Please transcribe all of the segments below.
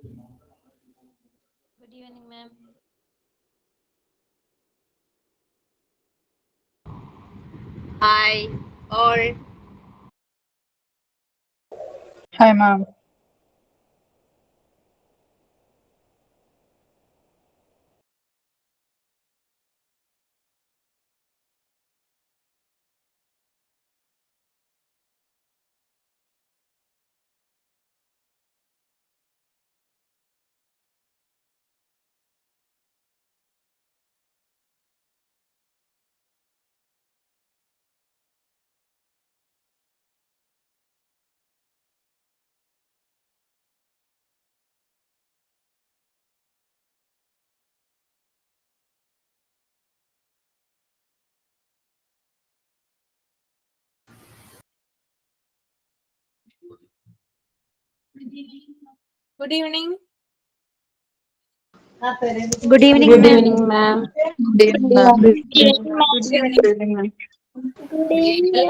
Good evening, ma'am. Hi, all. Hi, ma'am. Good evening. Good evening, Good ma'am. evening, ma'am. Good evening, Good ma'am. evening. Good evening. Good evening, ma'am. Good evening.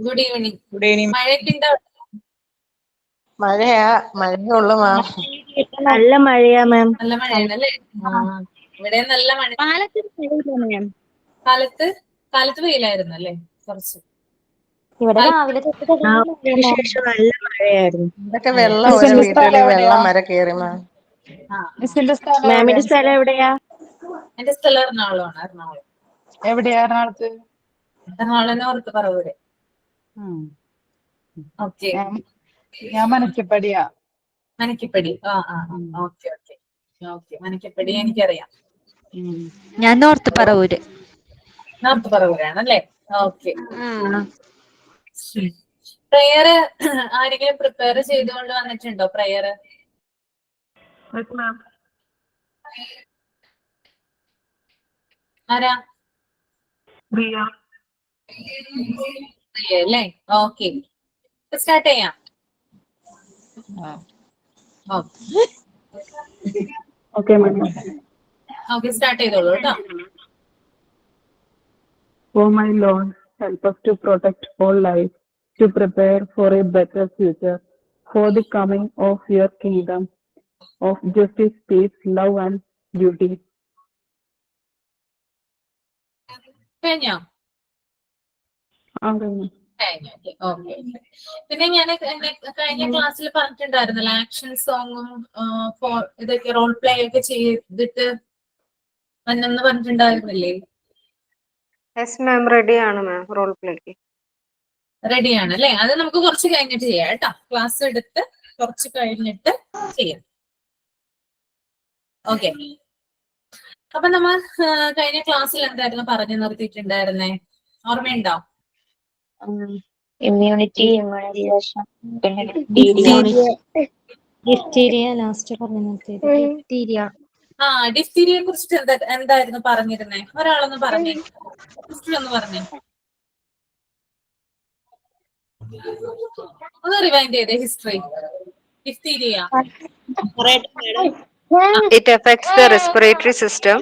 Good evening. Good evening. Good evening. മഴയൊക്കെ ഉണ്ടോ? മഴയുള്ളൂ മാം. നല്ല മഴയാ മാം. നല്ല മഴയാണല്ലേ? ഇവിടെ നല്ല മഴ. കാലത്ത് കാലത്ത് വെയിലായിരുന്നു അല്ലേ? കുറച്ച് ഇവിടെ രാവിലെ തൊട്ട് തുടങ്ങി ശേഷം നല്ല മഴയായിരുന്നു. ഇതൊക്കെ അതെ. വെള്ളം ഓരോ മിസ്സിന്റെ സ്ഥലം വീട്ടുകളിൽ എവിടെയാ? വെള്ളം വരെ കയറി മാം. ആ മിസ്സിന്റെ സ്ഥലം മാമിന്റെ എവിടെയാ? സ്ഥലം എവിടെയാ? എന്റെ സ്ഥലം എറണാകുളമാണ്. എറണാകുളം. എവിടെയാ എറണാകുളത്ത്? എറണാകുളം ഓർത്ത് പറവൂര്. ഉം. ഓക്കെ. ഞാൻ മനക്കപ്പടിയാ. Manakkippadi. Okay okay okay. Manakkippadi എനിക്കറിയാം. ഞാൻ നോർത്ത് പറവൂര്. നോർത്ത് പറവൂരാണല്ലേ? ഓക്കെ. പ്രയർ ആരെങ്കിലും പ്രിപ്പയർ ചെയ്തുകൊണ്ട് വന്നിട്ടുണ്ടോ? പ്രയർ ആരാ? അല്ലേ? ഓക്കെ. സ്റ്റാർട്ട് ചെയ്യാം. Okay, ma'am. ഓക്കെ, സ്റ്റാർട്ട് ചെയ്തോളൂ കേട്ടോ. Oh my Lord, help us to protect all life, to prepare for a better future, for the coming of your kingdom of justice, peace, love, and duty. കഴിഞ്ഞോ? കഴിഞ്ഞു. കഴിഞ്ഞു. Okay. പിന്നെ ഞാൻ കഴിഞ്ഞ ക്ലാസ്സിൽ പറഞ്ഞിട്ടുണ്ടായിരുന്നല്ലോ, action സോങ്ങും ഇതൊക്കെ റോൾ പ്ലേ ഒക്കെ ചെയ്തിട്ട് വന്നെന്ന് പറഞ്ഞിട്ടുണ്ടായിരുന്നില്ലേ? യെസ് മാം, റെഡിയാണ് മാം റോൾ പ്ലേക്ക്. റെഡിയാണ് അല്ലേ? അത് നമുക്ക് കുറച്ച് കഴിഞ്ഞിട്ട് ചെയ്യാം കേട്ടോ. ക്ലാസ് എടുത്ത് കുറച്ച് കഴിഞ്ഞിട്ട് ചെയ്യാം. ഓക്കെ. അപ്പൊ നമ്മൾ കഴിഞ്ഞ ക്ലാസ്സിൽ എന്തായിരുന്നു പറഞ്ഞു നിർത്തിയിട്ടുണ്ടായിരുന്നേ? ഓർമ്മയുണ്ടോ? ഇമ്മ്യൂണിറ്റി, ഇമ്മ്യൂണൈസേഷൻ, ഡിഫ്തീരിയ ലാസ്റ്റ് പറഞ്ഞു നിർത്തിയത്. ഡിഫ്തീരിയ. ഡിഫ്തീരിയയെ കുറിച്ചിട്ട് എന്തായിരുന്നു പറഞ്ഞിരുന്നേ? ഒരാളൊന്ന് പറഞ്ഞേ. ഹിസ്റ്ററി ഒന്ന് പറഞ്ഞേ. ഒന്ന് റിവൈൻഡ് ചെയ്തേ history. Diphtheria. It affects the respiratory system.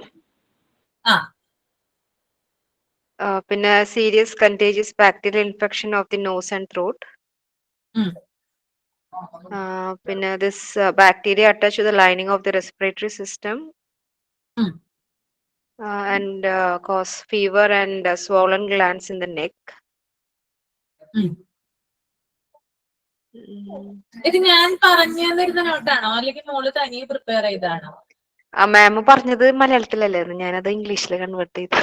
പിന്നെ serious contagious bacterial infection of the nose and throat. പിന്നെ this bacteria attach to the lining of the respiratory system and cause fever and swollen glands in the neck. ഇത് ഞാൻ പറഞ്ഞു തന്നിരുന്ന നോട്ടാണോ അല്ലെങ്കിൽ മോള് തനിയെ prepare ചെയ്താണോ? മാം പറഞ്ഞത് മലയാളത്തിലല്ലായിരുന്നു, ഞാനത് ഇംഗ്ലീഷിൽ കൺവേർട്ട് ചെയ്തു.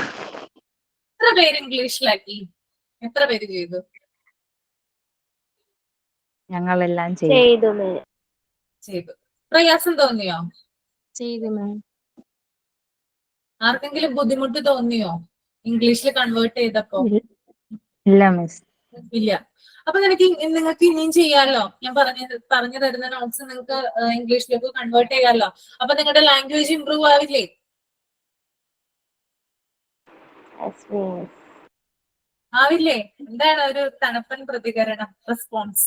എത്ര പേര് ഇംഗ്ലീഷിലാക്കി? എത്ര പേര് ചെയ്തു? ഞങ്ങളെല്ലാം ചെയ്തു. ചെയ്തു. പ്രയാസം തോന്നിയോ? ചെയ്തു മാം. ആർക്കെങ്കിലും ബുദ്ധിമുട്ട് തോന്നിയോ ഇംഗ്ലീഷിൽ കൺവേർട്ട് ചെയ്തപ്പോ? ഇല്ല മിസ്. ഇല്ല. അപ്പൊ നിങ്ങൾക്ക് ഇനിയും ചെയ്യാമല്ലോ. ഞാൻ പറഞ്ഞു തരുന്ന നോട്ട്സ് നിങ്ങൾക്ക് ഇംഗ്ലീഷിലേക്ക് കൺവേർട്ട് ചെയ്യാമല്ലോ. അപ്പൊ നിങ്ങളുടെ ലാംഗ്വേജ് ഇംപ്രൂവ് ആവില്ലേ? ആവില്ലേ? എന്താണ് ഒരു തണുപ്പൻ പ്രതികരണം, റെസ്പോൺസ്?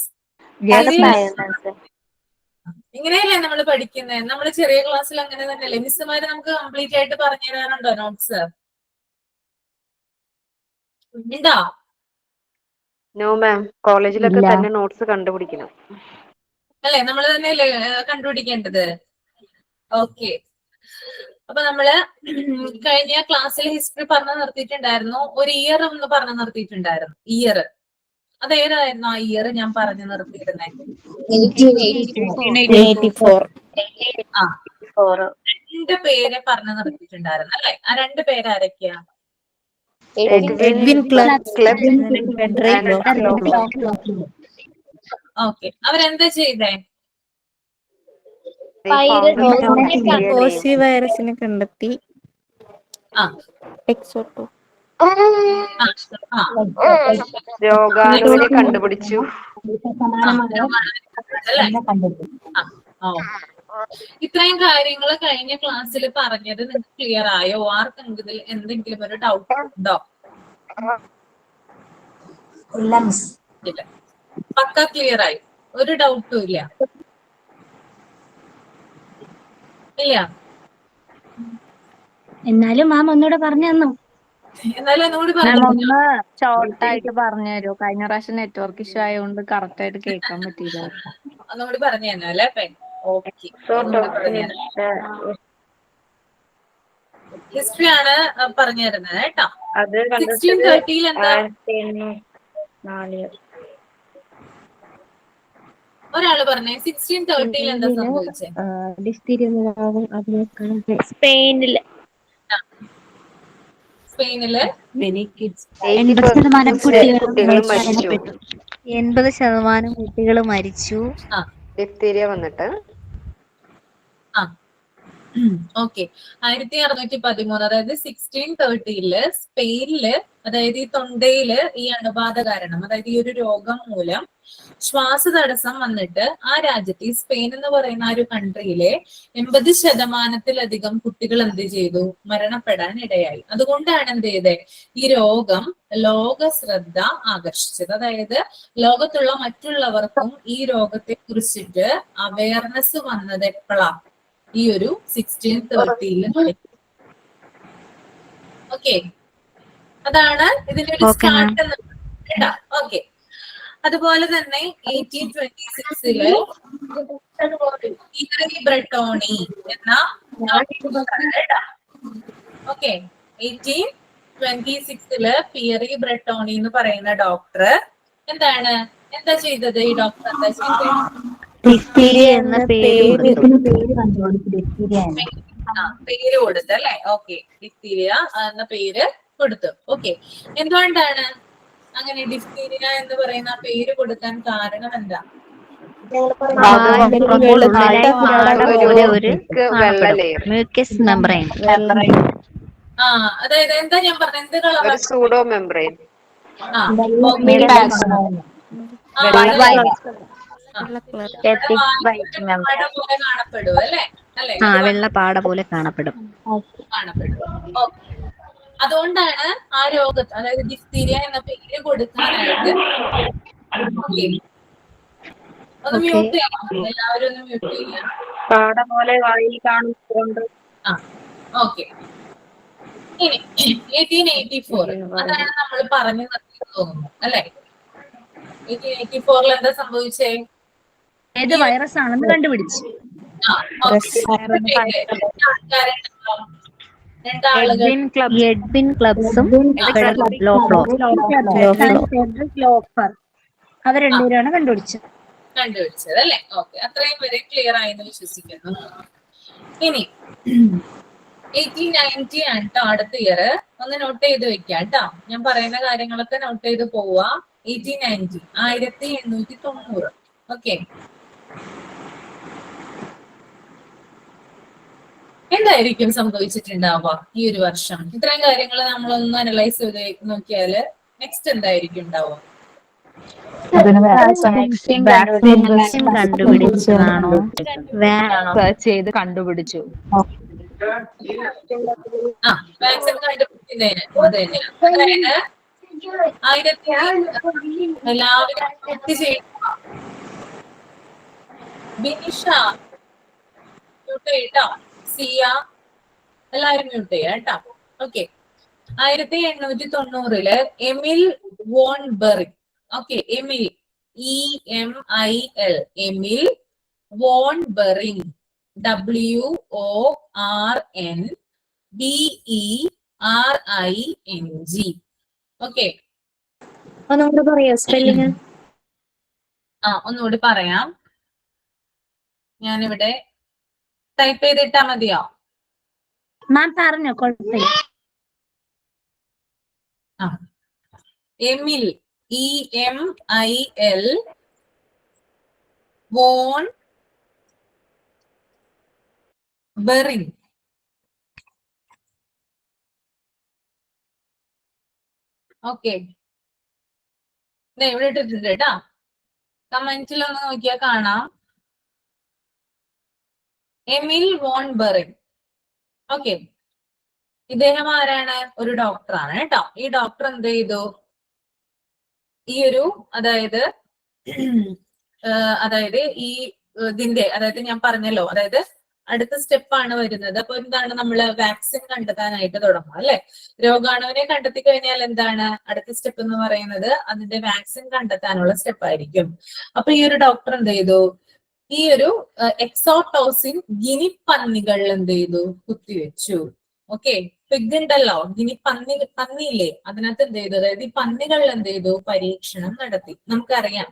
ഇങ്ങനെയല്ലേ നമ്മൾ പഠിക്കുന്നത്? നമ്മൾ ചെറിയ ക്ലാസ്സിൽ അങ്ങനെ തന്നെയല്ലേ? മിസ്സുമാര് നമുക്ക് കംപ്ലീറ്റ് ആയിട്ട് പറഞ്ഞു തരാറുണ്ടോ നോട്ട്സ്? ഉണ്ടോ? നോ മാം, കോളേജിലൊക്കെ തന്നെ നോട്ട്സ് കണ്ടുപിടിക്കണം. അല്ലെ? നമ്മൾ തന്നെയല്ലേ കണ്ടുപിടിക്കേണ്ടത്. ഓക്കെ. അപ്പൊ നമ്മള് കഴിഞ്ഞ ക്ലാസ്സിൽ ഹിസ്റ്ററി പറഞ്ഞു നിർത്തിയിട്ടുണ്ടായിരുന്നു. ഒരു ഇയർ ഒന്ന് പറഞ്ഞു നിർത്തിയിട്ടുണ്ടായിരുന്നു. ഇയർ അതേതായിരുന്നു ആ ഇയർ ഞാൻ പറഞ്ഞു നിർത്തിയിരുന്നേ? 1884. ആ, 2 പേരെ പറഞ്ഞു നിർത്തിയിട്ടുണ്ടായിരുന്നു അല്ലെ? ആ 2 പേര് ആരൊക്കെയാ? Edwin club okay. അവരെന്താ ചെയ്തേ? കോസി വൈറസിനെ കണ്ടെത്തി. ആ എക്സോട്ടോ രോഗാണുവിനെ കണ്ടുപിടിച്ചു. ഇത്രയും കാര്യങ്ങൾ കഴിഞ്ഞ ക്ലാസ്സിൽ പറഞ്ഞത് നിങ്ങൾക്ക് ക്ലിയർ ആയോ? ആർക്കെങ്കിലും എന്തെങ്കിലും ഒരു ഡൗട്ട് ഉണ്ടോ? ഇല്ല. പക്ക ക്ലിയർ ആയി, ഒരു ഡൗട്ടും ഇല്ല? ഇല്ല. എന്നാലും മാം ഒന്നുകൂടെ പറഞ്ഞു തന്നു. എന്നാലും ഒന്നുകൂടി പറഞ്ഞു. ഷോർട്ടായിട്ട് പറഞ്ഞു തരുമോ? കഴിഞ്ഞ പ്രാവശ്യം നെറ്റ്വർക്ക് ഇഷ്യൂ ആയതുകൊണ്ട് കറക്റ്റ് ആയിട്ട് കേൾക്കാൻ പറ്റിയില്ല. ഒന്നുകൂടി പറഞ്ഞു തന്നെ അല്ലേ? ഓക്കെ. ഹിസ്റ്ററി ആണ് പറഞ്ഞു തരുന്നത് കേട്ടോ. 1630 എന്താ? ഒരാള് പറഞ്ഞേ 1630 എന്താ സംഭവിച്ചേ? സ്പെയിനില് 80% കുട്ടികൾ മരിച്ചു. 80% കുട്ടികൾ മരിച്ചു. ഡിഫ്തീരിയ വന്നിട്ട്. ഓക്കെ. 1613, അതായത് 1630 സ്പെയിനില്, അതായത് ഈ തൊണ്ടയില് ഈ അണുബാധ കാരണം, അതായത് ഈ ഒരു രോഗം മൂലം ശ്വാസതടസ്സം വന്നിട്ട് ആ രാജ്യത്ത്, ഈ സ്പെയിൻ എന്ന് പറയുന്ന ആ ഒരു കൺട്രിയിലെ 80% കുട്ടികൾ എന്ത് ചെയ്തു? മരണപ്പെടാൻ ഇടയായി. അതുകൊണ്ടാണ് എന്ത് ചെയ്തേ? ഈ രോഗം ലോക ശ്രദ്ധ ആകർഷിച്ചത്. അതായത് ലോകത്തുള്ള മറ്റുള്ളവർക്കും ഈ രോഗത്തെ കുറിച്ചിട്ട് അവയർനെസ് വന്നത് എപ്പോഴാ? ഈ ഒരു 1630. ഓക്കെ, അതാണ് ഇതിന്റെ ഒരു സ്റ്റാർട്ട് എന്ന് കേട്ടോ. ഓക്കെ. അതുപോലെ തന്നെ 1826 പിയറി ബ്രെട്ടോണി എന്ന, ഓക്കെ, 1826 പിയറി ബ്രെട്ടോണി എന്ന് പറയുന്ന ഡോക്ടർ എന്താ ചെയ്തത്? ഈ ഡോക്ടർ എന്താ ചെയ്തത്? പേര് കൊടുത്തു അല്ലെ? ഓക്കെ, ഡിഫ്തീരിയ എന്ന പേര് കൊടുത്തു. ഓക്കെ. എന്തുകൊണ്ടാണ് അങ്ങനെ ഡിഫ്തീരിയ എന്ന് പറയുന്ന പേര് കൊടുക്കാൻ കാരണം എന്താ? അതായത് എന്താ ഞാൻ പറഞ്ഞത്? എന്ത് കളറാണ്? Pseudo membrane. കാണപ്പെടും അല്ലെ? വെള്ളപ്പാട പോലെ കാണപ്പെടും. അതുകൊണ്ടാണ് ആ രോഗത്ത്, അതായത് ഡിഫ്തീരിയ എന്ന പേര് കൊടുക്കാനായിട്ട്. ഒന്ന് മ്യൂട്ട് ചെയ്യാം, എല്ലാവരും ഒന്ന് മ്യൂട്ട് ചെയ്യാം. പാട പോലെ വായിൽ കാണുന്നുണ്ട്. ഓക്കെ. ഇനി 1884 അതാണ് നമ്മൾ പറഞ്ഞു നിർത്തി തോന്നുന്നു അല്ലെ? 1884 എന്താ സംഭവിച്ചേ? ഏത് വൈറസ് ആണെന്ന് കണ്ടുപിടിച്ചു. എഡ്വിൻ ക്ലബ്സും അവർ രണ്ടുപേരാണ് കണ്ടുപിടിച്ചത് അല്ലെ? ഓക്കെ, അത്രയും വരെ ക്ലിയർ ആയെന്ന് വിശ്വസിക്കുന്നു. ഇനി 1890 ആണ് കേട്ടോ അടുത്ത ഇയർ. ഒന്ന് നോട്ട് ചെയ്ത് വെക്കാം കേട്ടോ. ഞാൻ പറയുന്ന കാര്യങ്ങളൊക്കെ നോട്ട് ചെയ്ത് പോവാ. 1890, 1890. ഓക്കെ. എന്തായിരിക്കും സംഭവിച്ചിട്ടുണ്ടാവുക ഈ ഒരു വർഷം? ഇത്രയും കാര്യങ്ങൾ നമ്മളൊന്ന് അനലൈസ് ചെയ്ത് നോക്കിയാല് നെക്സ്റ്റ് എന്തായിരിക്കും ഉണ്ടാവുക? കണ്ടുപിടിച്ചതാണോ? ചെയ്ത് കണ്ടുപിടിച്ചു. വാക്സിൻ കണ്ടുപിടിക്കുന്നതിന് അത് തന്നെയാണ്. അതായത് എല്ലാവരും ബിനിഷ മ്യൂട്ട് ചെയ്യട്ടോ. സിയ എല്ലാവരും മ്യൂട്ട് ചെയ്യാം കേട്ടോ. ഓക്കെ. 1890 എമിൽ വോൺ ബെറിക്, ഓക്കെ, എമിൽ EMIL, എമിൽ വോൺ ബെറിംഗ്, WORNBERING. ഓക്കെ, ഒന്നുകൂടെ പറയോ സ്പെല്ലിങ്? ഒന്നുകൂടി പറയാം. ഞാനിവിടെ ടൈപ്പ് ചെയ്തിട്ടാ മതിയോ? മാം പറഞ്ഞോ, കുഴപ്പമില്ല. എമിൽ, EMIL, വോൺ ബെറിംഗ്. ഓക്കെ, ഇവിടെ ഇട്ടിട്ടുണ്ട് കേട്ടാ. കമന്റിലൊന്ന് നോക്കിയാൽ കാണാം. എമിൽ വോൺ ബെറിംഗ്. ഓക്കെ, ഇദ്ദേഹം ആരാണ്? ഒരു ഡോക്ടറാണ് കേട്ടോ. ഈ ഡോക്ടർ എന്ത് ചെയ്തു? ഈ ഒരു അതായത് ഈ ഇതിന്റെ അതായത് ഞാൻ പറഞ്ഞല്ലോ, അതായത് അടുത്ത സ്റ്റെപ്പാണ് വരുന്നത്. അപ്പൊ എന്താണ്, നമ്മള് വാക്സിൻ കണ്ടെത്താനായിട്ട് തുടങ്ങും അല്ലെ. രോഗാണുവിനെ കണ്ടെത്തി കഴിഞ്ഞാൽ എന്താണ് അടുത്ത സ്റ്റെപ്പ് എന്ന് പറയുന്നത്? അതിന്റെ വാക്സിൻ കണ്ടെത്താനുള്ള സ്റ്റെപ്പ് ആയിരിക്കും. അപ്പൊ ഈ ഒരു ഡോക്ടർ എന്ത് ചെയ്തു? ഈ ഒരു എക്സോടോസിൻ ഗിനിപ്പന്നികളിൽ എന്ത് ചെയ്തു? കുത്തിവെച്ചു. ഓക്കെ, പിഗ് ഉണ്ടല്ലോ, പന്നിയില്ലേ, അതിനകത്ത് എന്ത് ചെയ്തു? അതായത് ഈ പന്നികളിൽ എന്ത് ചെയ്തു? പരീക്ഷണം നടത്തി. നമുക്കറിയാം,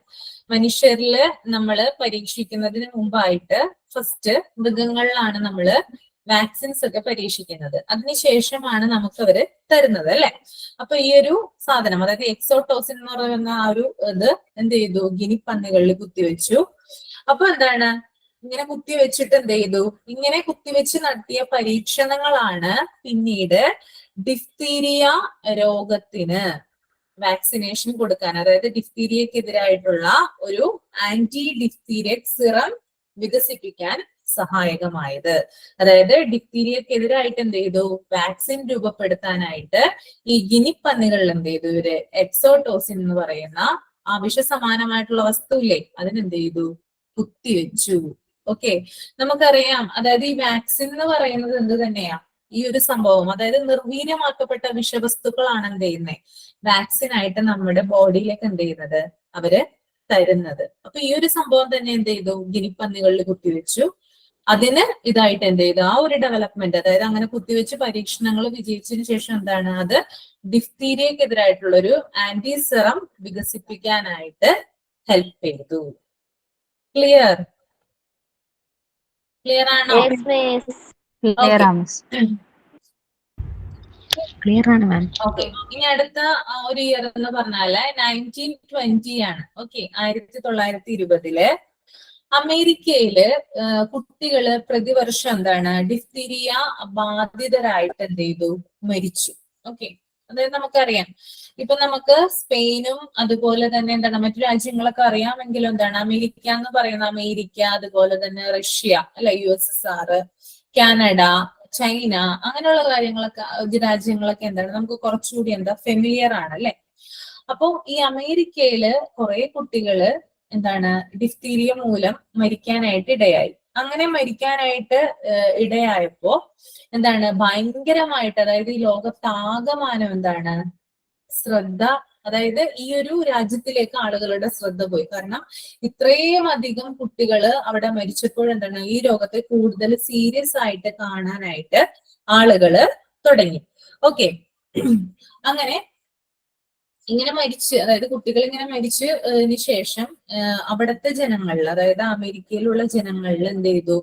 മനുഷ്യരില് നമ്മള് പരീക്ഷിക്കുന്നതിന് മുമ്പായിട്ട് ഫസ്റ്റ് മൃഗങ്ങളിലാണ് നമ്മള് വാക്സിൻസ് ഒക്കെ പരീക്ഷിക്കുന്നത്. അതിനുശേഷമാണ് നമുക്ക് അവര് തരുന്നത് അല്ലെ. അപ്പൊ ഈ ഒരു സാധനം, അതായത് എക്സോടോസിൻ എന്ന് പറയുന്ന ആ ഒരു ഇത് എന്ത് ചെയ്തു? ഗിനിപ്പന്നികളിൽ കുത്തിവെച്ചു. അപ്പൊ എന്താണ്, ഇങ്ങനെ കുത്തിവെച്ചിട്ട് എന്ത് ചെയ്തു? ഇങ്ങനെ കുത്തിവെച്ച് നടത്തിയ പരീക്ഷണങ്ങളാണ് പിന്നീട് ഡിഫ്തീരിയ രോഗത്തിന് വാക്സിനേഷൻ കൊടുക്കാൻ, അതായത് ഡിഫ്തീരിയക്കെതിരായിട്ടുള്ള ഒരു ആന്റി ഡിഫ്തീരിയക് സിറം വികസിപ്പിക്കാൻ സഹായകമായത്. അതായത് ഡിഫ്തീരിയക്കെതിരായിട്ട് എന്ത് ചെയ്തു? വാക്സിൻ രൂപപ്പെടുത്താനായിട്ട് ഈ ഗിനിപ്പന്നികളിൽ എന്ത് ചെയ്തു? ഇവര് എക്സോടോസിൻ എന്ന് പറയുന്ന ആ വിഷസമാനമായിട്ടുള്ള വസ്തുവില്ലേ, അതിനെന്ത് ചെയ്തു? കുത്തിവെച്ചു. ഓക്കെ, നമുക്കറിയാം, അതായത് ഈ വാക്സിൻ എന്ന് പറയുന്നത് എന്ത് തന്നെയാ? ഈ ഒരു സംഭവം, അതായത് നിർവീര്യമാക്കപ്പെട്ട വിഷവസ്തുക്കളാണ് എന്ത് ചെയ്യുന്നത്? വാക്സിൻ ആയിട്ട് നമ്മുടെ ബോഡിയിലേക്ക് എന്ത് ചെയ്യുന്നത്? അവര് തരുന്നത്. അപ്പൊ ഈ ഒരു സംഭവം തന്നെ എന്ത് ചെയ്തു? ഗിനിപ്പന്നികളിൽ കുത്തിവെച്ചു. അതിന് ഇതായിട്ട് എന്ത് ചെയ്തു? ആ ഒരു ഡെവലപ്മെന്റ്, അതായത് അങ്ങനെ കുത്തിവെച്ച് പരീക്ഷണങ്ങൾ വിജയിച്ചതിന് ശേഷം എന്താണ്, അത് ഡിഫ്തീരിയക്കെതിരായിട്ടുള്ള ഒരു ആന്റി സിറം വികസിപ്പിക്കാനായിട്ട് ഹെൽപ്പ് ചെയ്തു. ക്ലിയർ? ക്ലിയർ ആണോ? ക്ലിയർ ആണ് മാം. ഓക്കെ, ഇനി അടുത്ത ഒരു ഇയർ എന്ന് പറഞ്ഞാല് 1920 ആണ്. ഓക്കെ, 1920 അമേരിക്കയില് കുട്ടികള് പ്രതിവർഷം എന്താണ് ഡിഫ്തീരിയ ബാധിതരായിട്ട് എന്ത് ചെയ്തു? മരിച്ചു. ഓക്കെ, അതായത് നമുക്കറിയാം, ഇപ്പൊ നമുക്ക് സ്പെയിനും അതുപോലെ തന്നെ എന്താണ് മറ്റു രാജ്യങ്ങളൊക്കെ അറിയാമെങ്കിലും എന്താണ് അമേരിക്ക എന്ന് പറയുന്ന അമേരിക്ക, അതുപോലെ തന്നെ റഷ്യ അല്ലെ, USSR, കാനഡ, ചൈന, അങ്ങനെയുള്ള കാര്യങ്ങളൊക്കെ രാജ്യങ്ങളൊക്കെ എന്താണ് നമുക്ക് കുറച്ചുകൂടി എന്താ ഫെമിലിയർ ആണ് അല്ലെ. അപ്പൊ ഈ അമേരിക്കയില് കുറെ കുട്ടികള് എന്താണ് ഡിഫ്തീരിയ മൂലം മരിക്കാനായിട്ട് ഇടയായി. അങ്ങനെ മരിക്കാനായിട്ട് ഇടയായപ്പോ എന്താണ് ഭയങ്കരമായിട്ട്, അതായത് ഈ ലോകത്താകമാനം എന്താണ് ശ്രദ്ധ, അതായത് ഈ ഒരു രാജ്യത്തിലേക്ക് ആളുകളുടെ ശ്രദ്ധ പോയി. കാരണം ഇത്രയും അധികം കുട്ടികള് അവിടെ മരിച്ചപ്പോഴെന്താണ് ഈ രോഗത്തെ കൂടുതൽ സീരിയസ് ആയിട്ട് കാണാനായിട്ട് ആളുകള് തുടങ്ങി. ഓക്കെ, അങ്ങനെ ഇങ്ങനെ മരിച്ച്, അതായത് കുട്ടികൾ ഇങ്ങനെ മരിച്ചതിന് ശേഷം അവിടുത്തെ ജനങ്ങളിൽ, അതായത് അമേരിക്കയിലുള്ള ജനങ്ങളിൽ എന്ത് ചെയ്തു?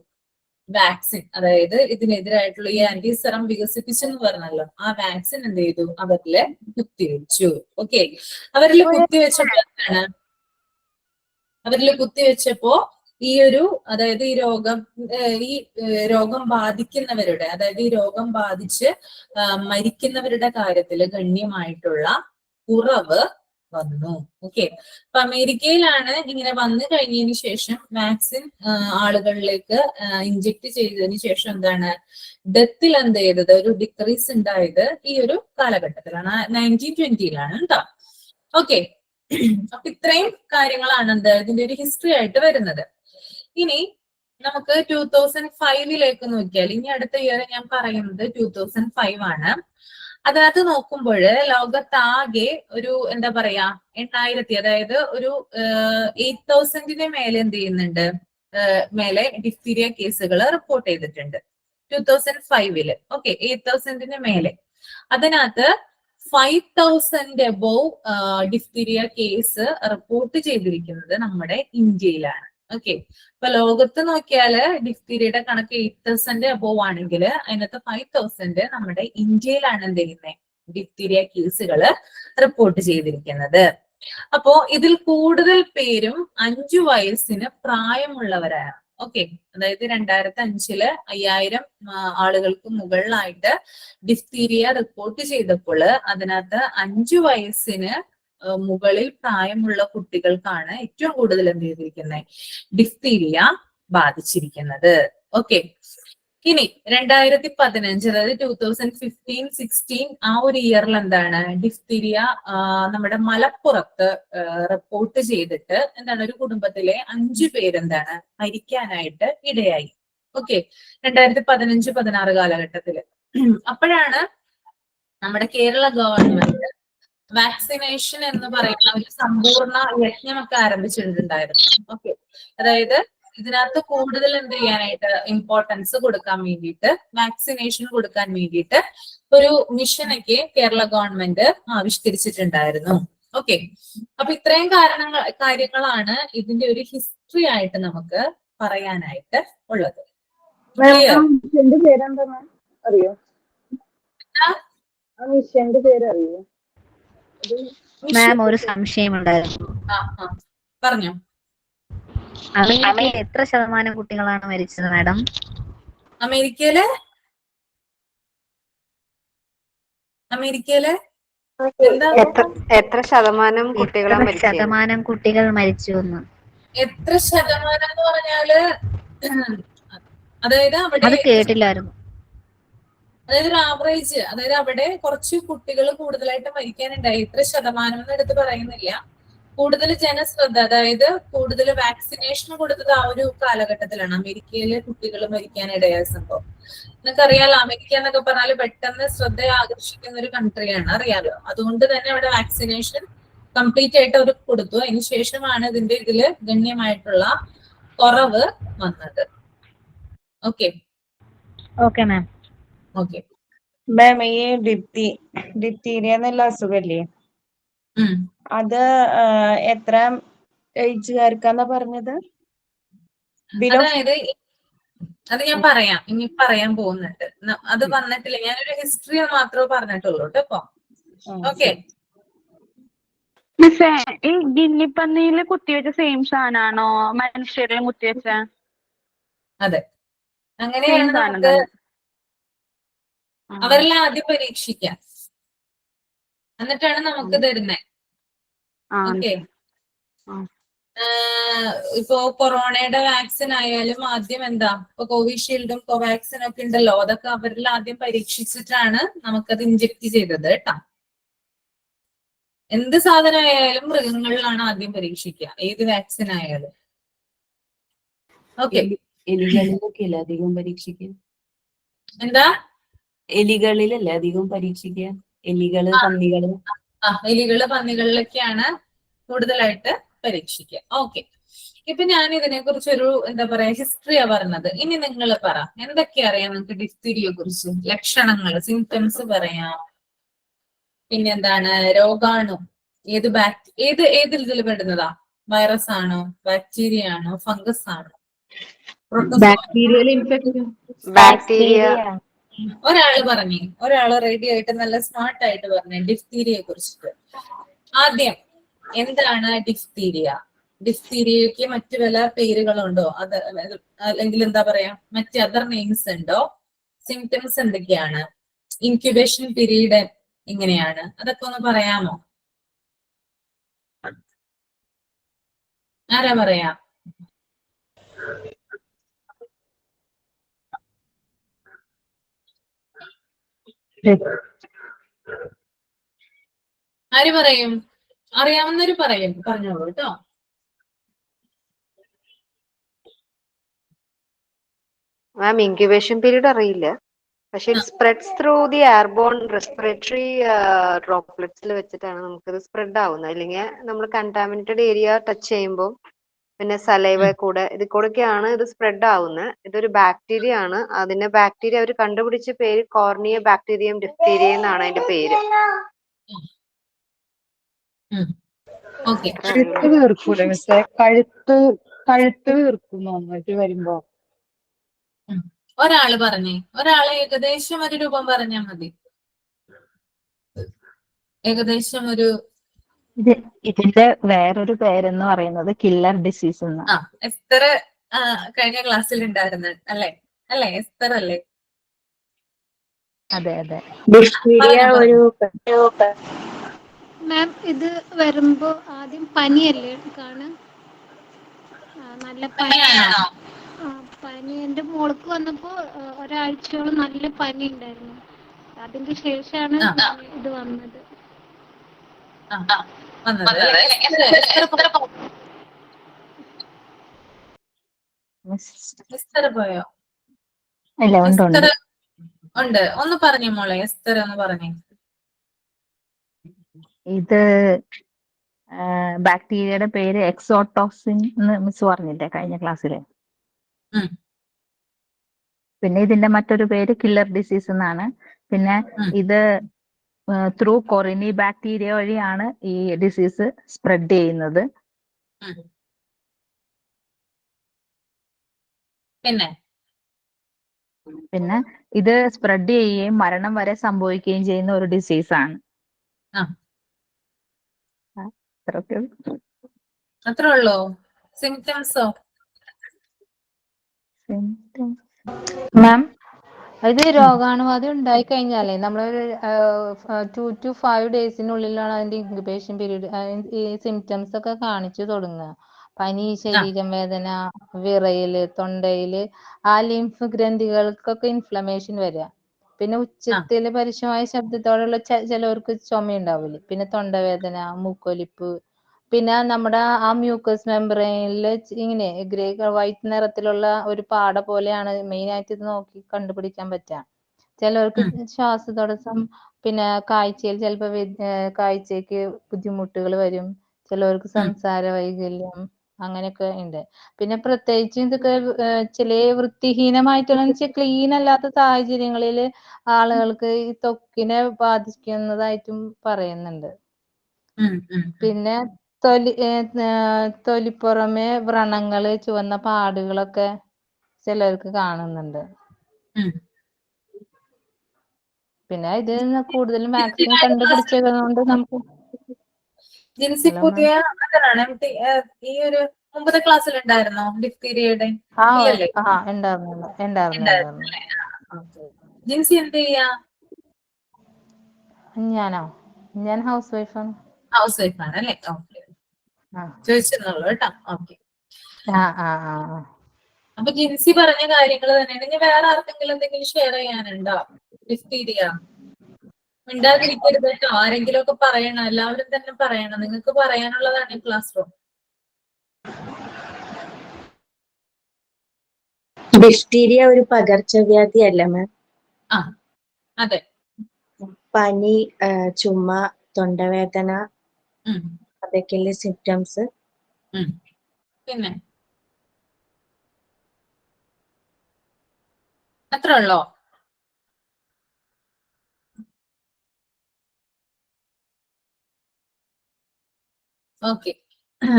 വാക്സിൻ, അതായത് ഇതിനെതിരായിട്ടുള്ള ഈ ആന്റി സെറം വികസിപ്പിച്ചെന്ന് പറഞ്ഞല്ലോ, ആ വാക്സിൻ എന്ത് ചെയ്തു? അവരില് കുത്തിവെച്ചു. ഓക്കെ, അവരില് കുത്തിവെച്ചപ്പോ ഈ ഒരു, അതായത് ഈ രോഗം ബാധിക്കുന്നവരുടെ, അതായത് ഈ രോഗം ബാധിച്ച് മരിക്കുന്നവരുടെ കാര്യത്തില് ഗണ്യമായിട്ടുള്ള കുറവ് വന്നു. ഓക്കെ, അപ്പൊ അമേരിക്കയിലാണ് ഇങ്ങനെ വന്നു കഴിഞ്ഞതിന് ശേഷം വാക്സിൻ ആളുകളിലേക്ക് ഇഞ്ചെക്ട് ചെയ്തതിന് ശേഷം എന്താണ് ഡെത്തിൽ എന്ത് ചെയ്തത്? ഒരു ഡിക്രീസ് ഉണ്ടായത് ഈ ഒരു കാലഘട്ടത്തിലാണ്, 1920 കേട്ടോ. ഓക്കെ, അപ്പൊ ഇത്രയും കാര്യങ്ങളാണ് എന്ത് ഇതിന്റെ ഒരു ഹിസ്റ്ററി ആയിട്ട് വരുന്നത്. ഇനി നമുക്ക് 2005 നോക്കിയാൽ, ഇനി അടുത്ത ഇയർ ഞാൻ പറയുന്നത് 2005 ആണ്. അതിനകത്ത് നോക്കുമ്പോൾ ലോകത്താകെ ഒരു എന്താ പറയാ 8000, അതായത് ഒരു 8000 മേലെ എന്ത് ചെയ്യുന്നുണ്ട്? മേലെ ഡിഫ്തീരിയ കേസുകൾ റിപ്പോർട്ട് ചെയ്തിട്ടുണ്ട് 2005. ഓക്കെ, 8,000 മേലെ. അതിനകത്ത് 5,000 അബോവ് ഡിഫ്തീരിയ കേസ് റിപ്പോർട്ട് ചെയ്തിരിക്കുന്നത് നമ്മുടെ ഇന്ത്യയിലാണ്. ഓക്കെ, ഇപ്പൊ ലോകത്ത് നോക്കിയാല് ഡിഫ്തീരിയയുടെ കണക്ക് 8,000 അബോവ് ആണെങ്കിൽ അതിനകത്ത് 5,000 നമ്മുടെ ഇന്ത്യയിലാണ് എന്ത് ചെയ്യുന്നത്, ഡിഫ്തീരിയ കേസുകൾ റിപ്പോർട്ട് ചെയ്തിരിക്കുന്നത്. അപ്പോ ഇതിൽ കൂടുതൽ പേരും 5 വയസ്സിന് പ്രായമുള്ളവരാണ്. ഓക്കെ, അതായത് 2005 5,000 ആളുകൾക്ക് മുകളിലായിട്ട് ഡിഫ്തീരിയ റിപ്പോർട്ട് ചെയ്തപ്പോൾ അതിനകത്ത് 5 വയസ്സിന് മുകളിൽ പ്രായമുള്ള കുട്ടികൾക്കാണ് ഏറ്റവും കൂടുതൽ എന്ത് ചെയ്തിരിക്കുന്നത്, ഡിഫ്തീരിയ ബാധിച്ചിരിക്കുന്നത്. ഓക്കെ, ഇനി 2015 അതായത് 2015-16 ആ ഒരു ഇയറിൽ എന്താണ് ഡിഫ്തീരിയ നമ്മുടെ മലപ്പുറത്ത് റിപ്പോർട്ട് ചെയ്തിട്ട് എന്താണ് ഒരു കുടുംബത്തിലെ 5 പേരെന്താണ് മരിക്കാനായിട്ട് ഇടയായി. ഓക്കെ, 2015-16 കാലഘട്ടത്തില്. അപ്പോഴാണ് നമ്മുടെ കേരള ഗവൺമെന്റ് വാക്സിനേഷൻ എന്ന് പറയുന്ന ഒരു സമ്പൂർണ്ണ യജ്ഞമൊക്കെ ആരംഭിച്ചിട്ടുണ്ടായിരുന്നു. ഓക്കെ, അതായത് ഇതിനകത്ത് കൂടുതൽ എന്ത് ചെയ്യാനായിട്ട് ഇമ്പോർട്ടൻസ് കൊടുക്കാൻ വേണ്ടിയിട്ട്, വാക്സിനേഷൻ കൊടുക്കാൻ വേണ്ടിയിട്ട് ഒരു മിഷനൊക്കെ കേരള ഗവൺമെന്റ് ആവിഷ്കരിച്ചിട്ടുണ്ടായിരുന്നു. ഓക്കെ, അപ്പൊ ഇത്രയും കാര്യങ്ങളാണ് ഇതിന്റെ ഒരു ഹിസ്റ്ററി ആയിട്ട് നമുക്ക് പറയാനായിട്ട് ഉള്ളത്. മിഷന്റെ പേരെന്താ അറിയോ? ആ മിഷന്റെ പേരറിയോ? മാം ഒരു സംശയം ഉണ്ടായിരുന്നു. പറഞ്ഞോ. അമേരിക്കയിൽ എത്ര ശതമാനം കുട്ടികളാണ് മരിച്ചത് മാഡം? അമേരിക്കയില് എത്ര ശതമാനം കുട്ടികളെ ശതമാനം കുട്ടികൾ മരിച്ചു എന്ന്? എത്ര ശതമാനം എന്ന് പറഞ്ഞാല് അതായത് അവിടെ അത് കേട്ടില്ലായിരുന്നു. അതായത് ഒരു ആവറേജ്, അതായത് അവിടെ കുറച്ച് കുട്ടികൾ കൂടുതലായിട്ട് മരിക്കാനുണ്ടായി. എത്ര ശതമാനം എന്ന് എടുത്ത് പറയുന്നില്ല. കൂടുതൽ ജനശ്രദ്ധ, അതായത് കൂടുതൽ വാക്സിനേഷൻ കൊടുത്തത് ആ ഒരു കാലഘട്ടത്തിലാണ് അമേരിക്കയിലെ കുട്ടികൾ മരിക്കാനിടയായ സംഭവം. നിങ്ങൾക്കറിയാലോ, അമേരിക്ക എന്നൊക്കെ പറഞ്ഞാൽ പെട്ടെന്ന് ശ്രദ്ധ ആകർഷിക്കുന്ന ഒരു കൺട്രിയാണ്, അറിയാലോ. അതുകൊണ്ട് തന്നെ അവിടെ വാക്സിനേഷൻ കംപ്ലീറ്റ് ആയിട്ട് അവർ കൊടുത്തു. അതിനുശേഷമാണ് ഇതില് ഗണ്യമായിട്ടുള്ള കുറവ് വന്നത്. Okay okay ma'am. Okay ma'am, ഈ ഡിപ്തീരിയ എന്നുള്ള അസുഖല്ലേ, അത് എത്ര ഏജുകാർക്കാന്നാ പറഞ്ഞത്? അതായത് അത് ഞാൻ പറയാം, ഇനി പറയാൻ പോകുന്നുണ്ട്. അത് വന്നിട്ടില്ല, ഞാനൊരു ഹിസ്റ്ററി മാത്രമേ പറഞ്ഞിട്ടുള്ളൂ കേട്ടോ ഇപ്പൊ. ഓക്കെ, മിസ്സേ, ഈ ഗിന്നിപ്പന്നിയില് കുത്തിവെച്ച സെയിം സാധനമാണോ മനുഷ്യരിലും കുത്തിവെച്ച? അതെ, അങ്ങനെയാണ് നമുക്ക് അവരെല്ലാം ആദ്യം പരീക്ഷിക്കാം, എന്നിട്ടാണ് നമുക്ക് തരുന്നത്. ഓക്കെ, ഇപ്പോ കൊറോണയുടെ വാക്സിൻ ആയാലും ആദ്യം എന്താ, ഇപ്പൊ കോവിഷീൽഡും കോവാക്സിനും ഒക്കെ ഉണ്ടല്ലോ, അതൊക്കെ അവരിൽ ആദ്യം പരീക്ഷിച്ചിട്ടാണ് നമുക്കത് ഇഞ്ചക്ട് ചെയ്തത് കേട്ടോ. എന്ത് സാധനമായാലും മൃഗങ്ങളിലാണ് ആദ്യം പരീക്ഷിക്കുക, ഏത് വാക്സിൻ ആയാലും. ഓക്കെ, എലികളിലൊക്കെ അല്ലേ അധികം പരീക്ഷിക്കുക? എന്താ? എലികളിലല്ലേ അധികം പരീക്ഷിക്കുക? പന്നികള്. എലികള് പന്നികളിലൊക്കെയാണ് കൂടുതലായിട്ട് പരീക്ഷിക്കുക. ഓക്കെ, ഇപ്പൊ ഞാൻ ഇതിനെ കുറിച്ചൊരു എന്താ പറയാ ഹിസ്റ്ററിയാ പറഞ്ഞത്. ഇനി നിങ്ങൾ പറ, എന്തൊക്കെ അറിയാം നിങ്ങൾക്ക് ഡിഫ്തീരിയയെ കുറിച്ച്? ലക്ഷണങ്ങൾ, സിംറ്റംസ് പറയാം. പിന്നെന്താണ് രോഗാണു, ഏത് ഇതിൽ പെടുന്നതാ? വൈറസ് ആണോ, ബാക്ടീരിയ ആണോ, ഫംഗസ് ആണോ? Bacterial infection. ഒരാള് റെഡി ആയിട്ട് നല്ല സ്മാർട്ട് ആയിട്ട് പറഞ്ഞു ഡിഫ്തീരിയയെ കുറിച്ചിട്ട്. ആദ്യം എന്താണ് ഡിഫ്തീരിയ? ഡിഫ്തീരിയക്ക് മറ്റു വല്ല പേരുകളുണ്ടോ? അത് അല്ലെങ്കിൽ എന്താ പറയാ, മറ്റ് അതർ നെയിംസ് ഉണ്ടോ? സിംറ്റംസ് എന്തൊക്കെയാണ്? ഇൻക്യുബേഷൻ പീരീഡ് എങ്ങനെയാണ്? അതൊക്കെ ഒന്ന് പറയാമോ? ആരാ പറയാ? ആര് പറയും? അറിയാവുന്നവര് പറഞ്ഞോളൂ കേട്ടോ. മാം, ഇൻക്യുബേഷൻ പീരീഡ് അറിയില്ല, പക്ഷെ it spreads through the airborne respiratory ഡ്രോപ്ലെറ്റ്സിൽ വെച്ചിട്ടാണ് നമുക്കത് സ്പ്രെഡ് ആവുന്നത്. അല്ലെങ്കിൽ നമ്മൾ കണ്ടാമിനേറ്റഡ് ഏരിയ ടച്ച് ചെയ്യുമ്പോൾ പിന്നെ സലൈവ കൂടെ ഇതിൽ കൂടെയൊക്കെയാണ് ഇത് സ്പ്രെഡ് ആവുന്നത്. ഇതൊരു ബാക്ടീരിയ ആണ്. അതിന്റെ ബാക്ടീരിയ അവർ കണ്ടുപിടിച്ച പേര് കോർണിയ ബാക്ടീരിയം ഡിഫ്തീരിയ എന്നാണ് അതിന്റെ പേര്. ഓക്കെ. കഴുത്ത് വീർക്കൂലെ മിസ്സേ? കഴുത്ത് വീർക്കും നന്നായിട്ട് വരുമ്പോ. ഒരാള് പറഞ്ഞേ, ഒരാള് ഏകദേശം ഒരു രൂപം പറഞ്ഞാൽ മതി. ഏകദേശം ഒരു ഇതിന്റെ വേറൊരു പേരെന്ന് പറയുന്നത് കില്ലർ ഡിസീസ് എന്നാണ്. എസ്തർ കഴിഞ്ഞ ക്ലാസ്സിൽ ഉണ്ടായിരുന്നു അല്ലേ? അല്ലേ എസ്തർ അല്ലേ? അതെ അതെ. ഡിഫ്തീരിയ ഒരു മാം ഇത് വരുമ്പോ ആദ്യം പനിയല്ലേ കാണാൻ? നല്ല പനിയാണോ? പനി എൻ്റെ മോൾക്ക് വന്നപ്പോ ഒരാഴ്ചയോളം നല്ല പനി ഉണ്ടായിരുന്നു. അതിന്റെ ശേഷമാണ് ഇത് വന്നത്. എസ്തർ പോയോ? ഇല്ല, ഉണ്ട്. ഉണ്ട്. ഒന്ന് പറഞ്ഞേ മോളെ, എസ്തർ ഒന്ന് പറഞ്ഞേ. ഇത് ബാക്ടീരിയയുടെ പേര് എക്സോട്ടോക്സിൻ എന്ന് മിസ് പറഞ്ഞില്ലേ കഴിഞ്ഞ ക്ലാസ്സില്? പിന്നെ ഇതിന്റെ മറ്റൊരു പേര് കില്ലർ ഡിസീസ് എന്നാണ്. പിന്നെ ഇത് ത്രൂ കൊറിനി ബാക്ടീരിയ വഴിയാണ് ഈ ഡിസീസ് സ്പ്രെഡ് ചെയ്യുന്നത്. പിന്നെ ഇത് സ്പ്രെഡ് ചെയ്യുകയും മരണം വരെ സംഭവിക്കുകയും ചെയ്യുന്ന ഒരു ഡിസീസാണ്. അത്രേ ഉള്ളോ? സിംറ്റംസോ? മാം ഇത് രോഗാണുബാധ ഉണ്ടായി കഴിഞ്ഞാലേ നമ്മളൊരു 2 to 5 ഡേയ്സിനുള്ളിലാണ് അതിന്റെ ഇൻക്യുബേഷൻ പീരീഡ്. ഈ സിംറ്റംസ് ഒക്കെ കാണിച്ചു തുടങ്ങുക. പനി, ശരീരം വേദന, വിറയല്, തൊണ്ടയില് ആ ലിംഫ് ഗ്രന്ഥികൾക്കൊക്കെ ഇൻഫ്ലമേഷൻ വരിക. പിന്നെ ഉച്ചത്തില് പരുഷമായ ശബ്ദത്തോടുള്ള ചിലവർക്ക് ചുമയുണ്ടാവില്ലേ. പിന്നെ തൊണ്ടവേദന, മൂക്കൊലിപ്പ്, പിന്നെ നമ്മുടെ ആ മ്യൂക്കസ് മെമ്പറൈനില് ഇങ്ങനെ ഗ്രേ വൈറ്റ് നിറത്തിലുള്ള ഒരു പാട പോലെയാണ് മെയിൻ ആയിട്ട് ഇത് നോക്കി കണ്ടുപിടിക്കാൻ പറ്റുക. ചിലവർക്ക് ശ്വാസതടസ്സം, പിന്നെ കാഴ്ചയിൽ ചിലപ്പോൾ കാഴ്ചക്ക് ബുദ്ധിമുട്ടുകൾ വരും. ചിലവർക്ക് സംസാര വൈകല്യം, അങ്ങനെയൊക്കെ ഉണ്ട്. പിന്നെ പ്രത്യേകിച്ച് ഇതൊക്കെ ചില വൃത്തിഹീനമായിട്ടുള്ള ക്ലീൻ അല്ലാത്ത സാഹചര്യങ്ങളിൽ ആളുകൾക്ക് ഈ ത്വക്കിനെ ബാധിക്കുന്നതായിട്ടും പറയുന്നുണ്ട്. പിന്നെ തൊലിപ്പുറമെ വ്രണങ്ങള്, ചുവന്ന പാടുകളൊക്കെ ചിലർക്ക് കാണുന്നുണ്ട്. പിന്നെ ഇത് കൂടുതലും വാക്സിൻ കണ്ടുപിടിച്ചതുകൊണ്ട് നമുക്ക് ജിൻസി പുതിയ ഈ ഒരു മുമ്പത്തെ ക്ലാസ്സിൽ ഉണ്ടായിരുന്നോ ഡിഫ്തീരിയയുടെ? ഉണ്ടായിരുന്നു. ജിൻസി എന്ത് ചെയ്യാ? ഞാൻ ഹൗസ് വൈഫാണ്. ഹൗസ് വൈഫാണ് അല്ലേ? ഓക്കെ, ചോദിച്ചെന്നുള്ളൂ കേട്ടോ. ഓക്കെ. അപ്പൊ ജിൻസി പറഞ്ഞ കാര്യങ്ങൾ തന്നെയാണ്. ഇനി വേറെ ആർക്കെങ്കിലും എന്തെങ്കിലും ഷെയർ ചെയ്യാനുണ്ടോ? ഡിഫ്തീരിയ മിണ്ടാതിരിക്കരുത് കേട്ടോ. ആരെങ്കിലും ഒക്കെ പറയണം, എല്ലാവരും തന്നെ പറയണം. നിങ്ങൾക്ക് പറയാനുള്ളതാണ് ഈ ക്ലാസ് റൂം. ഡിഫ്തീരിയ ഒരു പകർച്ചവ്യാധി അല്ല മാം? അതെ. പനി, ചുമ, തൊണ്ടവേദന, അതൊക്കെയല്ലേ സിംറ്റംസ്? പിന്നെ അത്ര ഉള്ളോ? ഓക്കെ.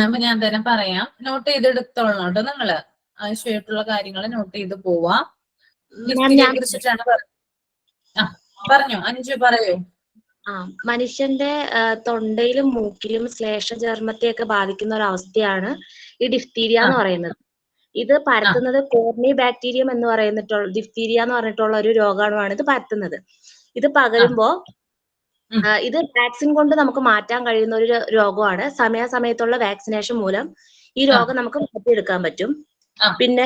അപ്പൊ ഞാൻ തന്നെ പറയാം. നോട്ട് ചെയ്തെടുത്തോളണം കേട്ടോ നിങ്ങള്. ആവശ്യമായിട്ടുള്ള കാര്യങ്ങൾ നോട്ട് ചെയ്ത് പോവാം. ഡിഫ്തീരിയയെ കുറിച്ചിട്ടാണ് പറഞ്ഞോ. അഞ്ജു പറയൂ. മനുഷ്യന്റെ തൊണ്ടയിലും മൂക്കിലും ശ്ലേഷചർമ്മത്തെയൊക്കെ ബാധിക്കുന്ന ഒരു അവസ്ഥയാണ് ഈ ഡിഫ്തീരിയ എന്ന് പറയുന്നത്. ഇത് പരത്തുന്നത് കോർണി ബാക്ടീരിയം എന്ന് പറയുന്നിട്ടുള്ള ഡിഫ്തീരിയ എന്ന് പറഞ്ഞിട്ടുള്ള ഒരു രോഗാണുവാണ് ഇത് പരത്തുന്നത്. ഇത് പകരുമ്പോ ഇത് വാക്സിൻ കൊണ്ട് നമുക്ക് മാറ്റാൻ കഴിയുന്ന ഒരു രോഗമാണ്. സമയാസമയത്തുള്ള വാക്സിനേഷൻ മൂലം ഈ രോഗം നമുക്ക് മാറ്റിയെടുക്കാൻ പറ്റും. പിന്നെ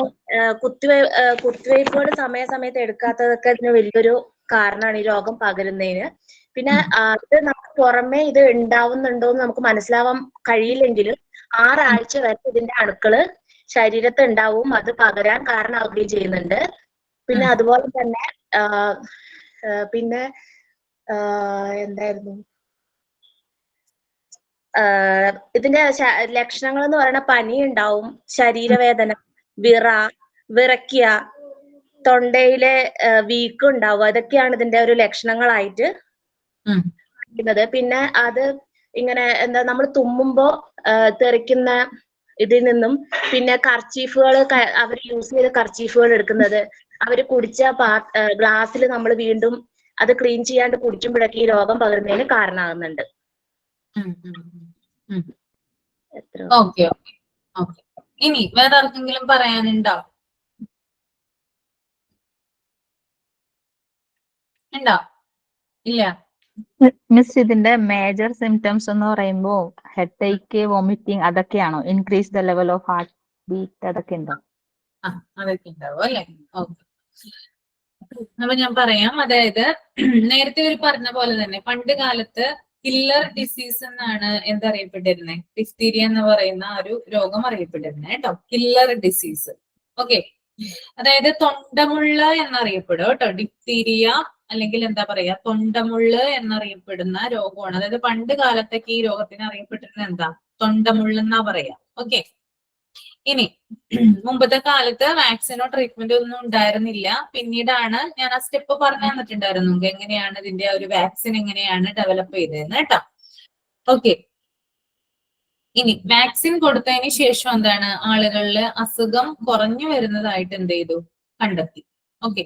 കുത്തിവയ്പ്പുകൾ സമയാസമയത്ത് എടുക്കാത്തതൊക്കെ ഇതിന് വലിയൊരു കാരണമാണ് ഈ രോഗം പകരുന്നതിന്. പിന്നെ ഇത് നമുക്ക് പുറമെ ഇത് ഉണ്ടാവുന്നുണ്ടോ എന്ന് നമുക്ക് മനസ്സിലാവാൻ കഴിയില്ലെങ്കിലും 6 ആഴ്ച വരെ ഇതിന്റെ അണുക്കള് ശരീരത്ത് ഉണ്ടാവും. അത് പകരാൻ കാരണമാവുകയും ചെയ്യുന്നുണ്ട്. പിന്നെ അതുപോലെ തന്നെ പിന്നെ എന്തായിരുന്നു, ഇതിന്റെ ലക്ഷണങ്ങൾ എന്ന് പറയുന്ന പനി ഉണ്ടാവും, ശരീരവേദന, വിറയ്ക്കുക, തൊണ്ടയിലെ വീക്കം ഉണ്ടാവും. അതൊക്കെയാണ് ഇതിന്റെ ഒരു ലക്ഷണങ്ങളായിട്ട് കാണിക്കുന്നത്. പിന്നെ അത് ഇങ്ങനെ എന്താ നമ്മൾ തുമ്മുമ്പോ തെറിക്കുന്ന ഇതിൽ നിന്നും, പിന്നെ കർച്ചീഫുകൾ അവർ യൂസ് ചെയ്ത കർച്ചീഫുകൾ എടുക്കുന്നത്, അവർ കുടിച്ച ഗ്ലാസ്സിൽ നമ്മൾ വീണ്ടും അത് ക്ലീൻ ചെയ്യാണ്ട് കുടിക്കുമ്പോഴൊക്കെ ഈ രോഗം പകരുന്നതിന് കാരണമാകുന്നുണ്ട്. Okay okay. ഇനി വേറെ ആർക്കെങ്കിലും പറയാനുണ്ടോ? ഉണ്ടോ? ഇല്ല. മിസ്, ഇതിന്റെ മേജർ സിംറ്റംസ് എന്ന് പറയുമ്പോ ഹെഡ് ഏക്ക്, വോമിറ്റിംഗ് അതൊക്കെയാണോ? Increase the level of heartbeat അതൊക്കെ ഉണ്ടോ? അതൊക്കെ ഉണ്ടാവും അല്ലെ? ഓക്കെ. അപ്പൊ ഞാൻ പറയാം. അതായത് നേരത്തെ ഒരു പറഞ്ഞ പോലെ തന്നെ പണ്ട് കാലത്ത് കില്ലർ ഡിസീസ് എന്നാണ് എന്തറിയപ്പെട്ടിരുന്നത്? ഡിഫ്തീരിയ എന്ന് പറയുന്ന ഒരു രോഗം അറിയപ്പെട്ടിരുന്നത് കേട്ടോ. Killer disease. ഓക്കെ. അതായത് തൊണ്ടമുള്ള എന്നറിയപ്പെടും കേട്ടോ. ഡിഫ്തീരിയ അല്ലെങ്കിൽ എന്താ പറയാ, തൊണ്ടമുള്ള് എന്നറിയപ്പെടുന്ന രോഗമാണ്. അതായത് പണ്ട് കാലത്തൊക്കെ ഈ രോഗത്തിന് അറിയപ്പെട്ടിരുന്നത് എന്താ? തൊണ്ടമുള്ള് എന്നാ പറയാ. ഓക്കെ. ഇനി മുമ്പത്തെ കാലത്ത് വാക്സിനോ ട്രീറ്റ്മെന്റോ ഒന്നും ഉണ്ടായിരുന്നില്ല. പിന്നീടാണ് ഞാൻ ആ സ്റ്റെപ്പ് പറഞ്ഞു തന്നിട്ടുണ്ടായിരുന്നു എങ്ങനെയാണ് ഇതിന്റെ ഒരു വാക്സിൻ എങ്ങനെയാണ് ഡെവലപ്പ് ചെയ്തതെന്ന് കേട്ടോ. ഓക്കെ. ഇനി വാക്സിൻ കൊടുത്തതിന് ശേഷം എന്താണ്, ആളുകളില് അസുഖം കുറഞ്ഞു വരുന്നതായിട്ട് എന്ത് ചെയ്തു? കണ്ടെത്തി. ഓക്കെ.